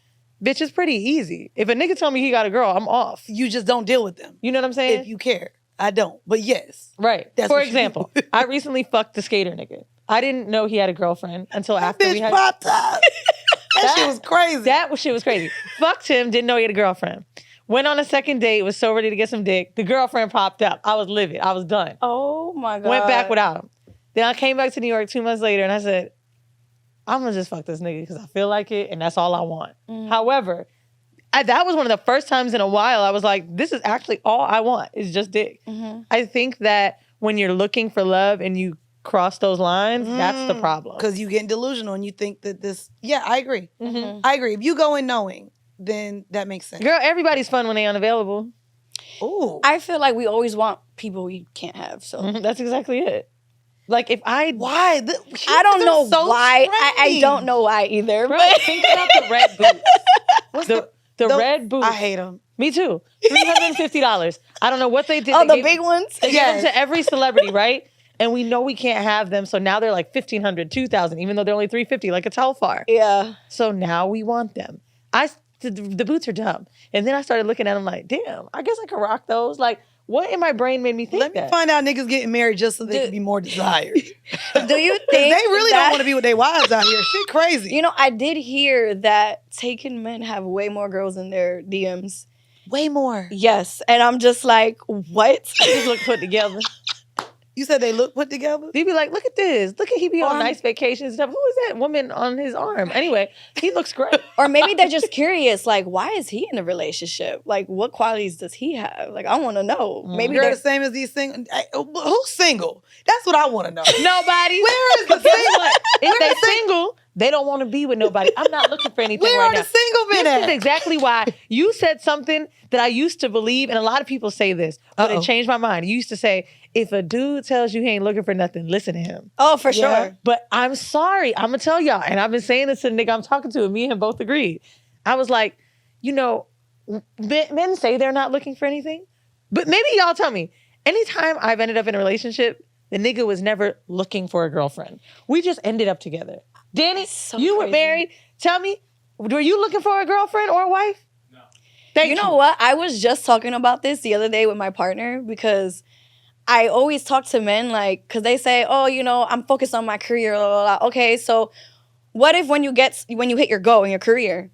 Bitch, it's pretty easy. If a nigga tell me he got a girl, I'm off. You just don't deal with them. You know what I'm saying? If you care. I don't. But yes. Right. That's For what you example, I recently fucked the skater nigga. I didn't know he had a girlfriend until after bitch we had... popped up. That shit was crazy. That shit was crazy. Fucked him, didn't know he had a girlfriend. Went on a second date, was so ready to get some dick. The girlfriend popped up. I was livid. I was done. Oh my God. Went back without him. Then I came back to New York 2 months later and I said, I'm gonna just fuck this nigga because I feel like it and that's all I want. However, that was one of the first times in a while I was like, this is actually all I want is just dick. I think that when you're looking for love and you cross those lines, that's the problem. Because you getting delusional and you think that this, I agree. I agree. If you go in knowing, then that makes sense. Girl, everybody's fun when they unavailable. Ooh. I feel like we always want people we can't have. So That's exactly it. Like if I... Why? I don't know so why. I strange. don't know why either. Bro, But think about the red boots. The red boots. I hate them. Me too. $350. I don't know what they did. oh, They the big ones? They give them to every celebrity, right? And we know we can't have them, so now they're like $1,500, $2,000, even though they're only $350, like a Telfar. Yeah. So now we want them. The boots are dumb. And then I started looking at them like, damn, I guess I could rock those. Like, what in my brain made me think Let me that? find out niggas getting married just so they can be more desired. Do you think They really that, don't want to be with their wives out here. Shit crazy. You know, I did hear that taken men have way more girls in their DMs. Way more. Yes. And I'm just like, what? Just look put together. You said they look put together? They'd be like, look at this. Look at he be on nice vacations and stuff. Who is that woman on his arm? Anyway, he looks great. Or maybe they're just curious, like, why is he in a relationship? Like, what qualities does he have? Like, I want to know. Maybe You're they're the same as these single. Who's single? That's what I want to know. Nobody. Where is the single? If they single, they don't want to be with nobody. I'm not looking for anything Where right are now. the single men This is at? exactly why you said something that I used to believe, and a lot of people say this, but it changed my mind. You used to say, if a dude tells you he ain't looking for nothing, listen to him. Oh, for sure. But I'm sorry. I'm going to tell y'all, and I've been saying this to the nigga I'm talking to, and me and him both agreed. I was like, you know, men say they're not looking for anything, but maybe y'all tell me, anytime I've ended up in a relationship, the nigga was never looking for a girlfriend. We just ended up together. Danny, you were married. Tell me, were you looking for a girlfriend or a wife? No. Thank you. You know what? I was just talking about this the other day with my partner because I always talk to men like, because they say, oh, you know, I'm focused on my career, blah, blah, blah. Okay, so what if when you hit your goal in your career,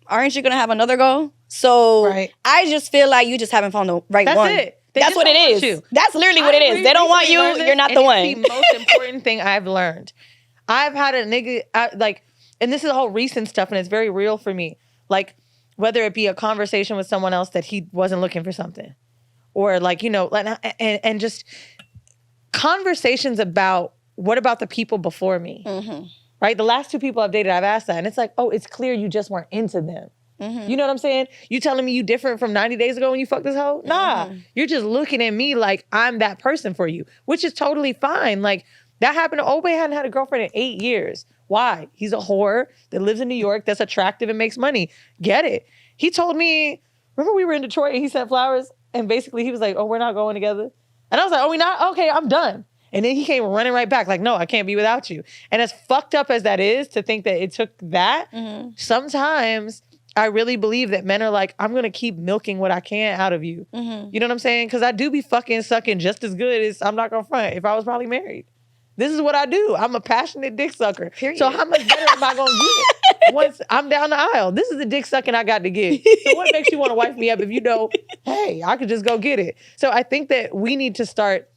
aren't you going to have another goal? So I just feel like you just haven't found the right one. That's it. That's what it is. You. That's literally what it is. They don't want you, you're not the one. It's the most important thing I've learned. I've had a nigga, and this is all recent stuff, and it's very real for me. Like, whether it be a conversation with someone else that he wasn't looking for something, or like, you know, and just conversations about what about the people before me, right? The last 2 people I've dated, I've asked that, and it's like, oh, it's clear you just weren't into them. You know what I'm saying? You telling me you different from 90 days ago when you fucked this hoe? Nah, you're just looking at me like I'm that person for you, which is totally fine. Like, that happened to Obey hadn't had a girlfriend in 8 years. Why? He's a whore that lives in New York, that's attractive and makes money. Get it. He told me, remember we were in Detroit and he sent flowers and basically he was like, oh, we're not going together. And I was like, oh, we not? Okay, I'm done. And then he came running right back like, no, I can't be without you. And as fucked up as that is to think that it took that, sometimes I really believe that men are like, I'm going to keep milking what I can out of you. You know what I'm saying? Because I do be fucking sucking just as good as, I'm not going to front, if I was probably married. This is what I do. I'm a passionate dick sucker. Period. So how much better am I going to get once I'm down the aisle? This is the dick sucking I got to get. So what makes you want to wife me up if you know, hey, I could just go get it? So I think that we need to start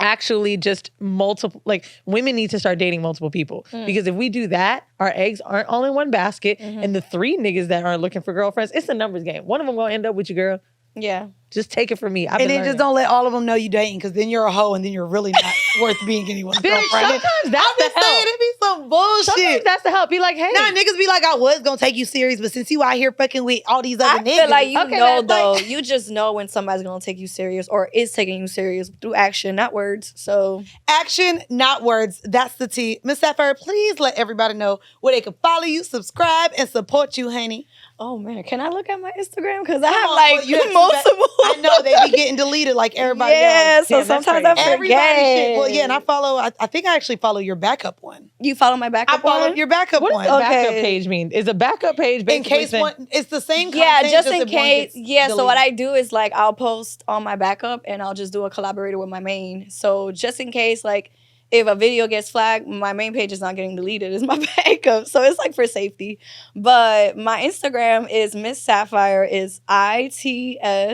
actually just multiple, like women need to start dating multiple people. Because if we do that, our eggs aren't all in one basket. And the 3 niggas that aren't looking for girlfriends, it's a numbers game. One of them going to end up with you, girl. Yeah. Just take it from me. And then just don't let all of them know you dating, because then you're a hoe and then you're really not worth being anyone's Bitch, girlfriend. sometimes that's the help. Saying, it be some bullshit. Sometimes that's the help. Be like, hey. Nah, niggas be like, I was gonna take you serious, but since you out here fucking with all these other I niggas. feel like you Okay, know, that's though. like- You just know when somebody's going to take you serious or is taking you serious through action, not words. So Action, not words. That's the T. Miss Sapphireee, please let everybody know where they can follow you, subscribe, and support you, honey. oh man, can I look at my Instagram? Because I Come have on, like but you have too multiple. I know they be getting deleted like everybody Yeah, else. so Damn, that's sometimes I crazy. forget. Everybody shit. Well, yeah, and I follow, I think I actually follow your backup one. You follow my backup I follow one? your backup What one. does a backup Okay. page mean? Is a backup page In basically case saying, one, it's the same Yeah, content, just in if one case. gets Yeah, so what deleted. I do is like I'll post on my backup and I'll just do a collaborator with my main. So just in case, like if a video gets flagged, my main page is not getting deleted. It's my backup. So it's like for safety. But my Instagram is Miss Sapphireee, is ITSMSSAPPHIREEE.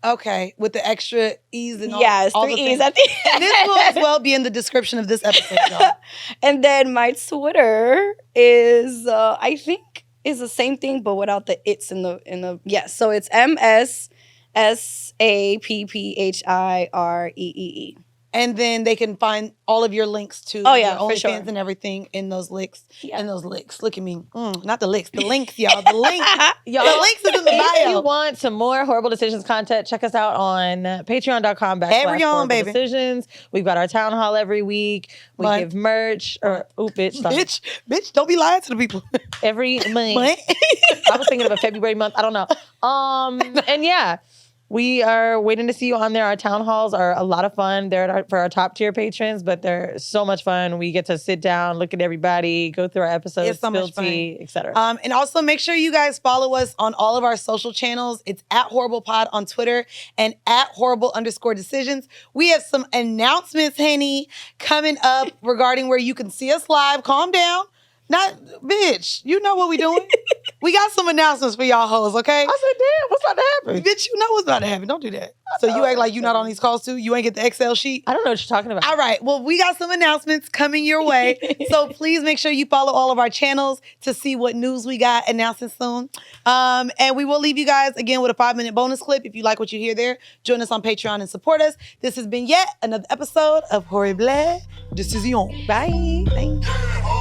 Okay, with the extra E's and all, Yes, all 3 the E's things. at the And this will as well be in the description of this episode, y'all. And then my Twitter is I think is the same thing but without the it's in the yes. So it's MSSAPPHIREEE. And then they can find all of your links to Oh, yeah, your for OnlyFans sure. and everything in those links. Yeah. In those links. Look at me. Not the links. The links, y'all. The links. y'all, The links is in the if you bio. want some more Horrible Decisions content, check us out on patreon.com Every on, /Horrible baby. Decisions. We've got our town hall every week. We Month. give merch. Bitch. Stop. Bitch, don't be lying to the people. Every month. But I was thinking of a February month. I don't know. And yeah, we are waiting to see you on there. Our town halls are a lot of fun. They're for our top tier patrons, but they're so much fun. We get to sit down, look at everybody, go through our episodes, It's so spill much fun. tea, etc. And also make sure you guys follow us on all of our social channels. It's at HorriblePod on Twitter and at horrible_decisions. We have some announcements, honey, coming up regarding where you can see us live. Calm down. Not, bitch, you know what we doing. We got some announcements for y'all hoes, okay? I said, damn, what's about to happen? Bitch, you know what's about to happen. Don't do that. So you act like you're not on these calls too? You ain't get the Excel sheet? I don't know what you're talking about. All right. Well, we got some announcements coming your way. So please make sure you follow all of our channels to see what news we got announcing soon. And we will leave you guys again with a 5-minute bonus clip. If you like what you hear there, join us on Patreon and support us. This has been yet another episode of Whoreible Decision. Bye. Bye.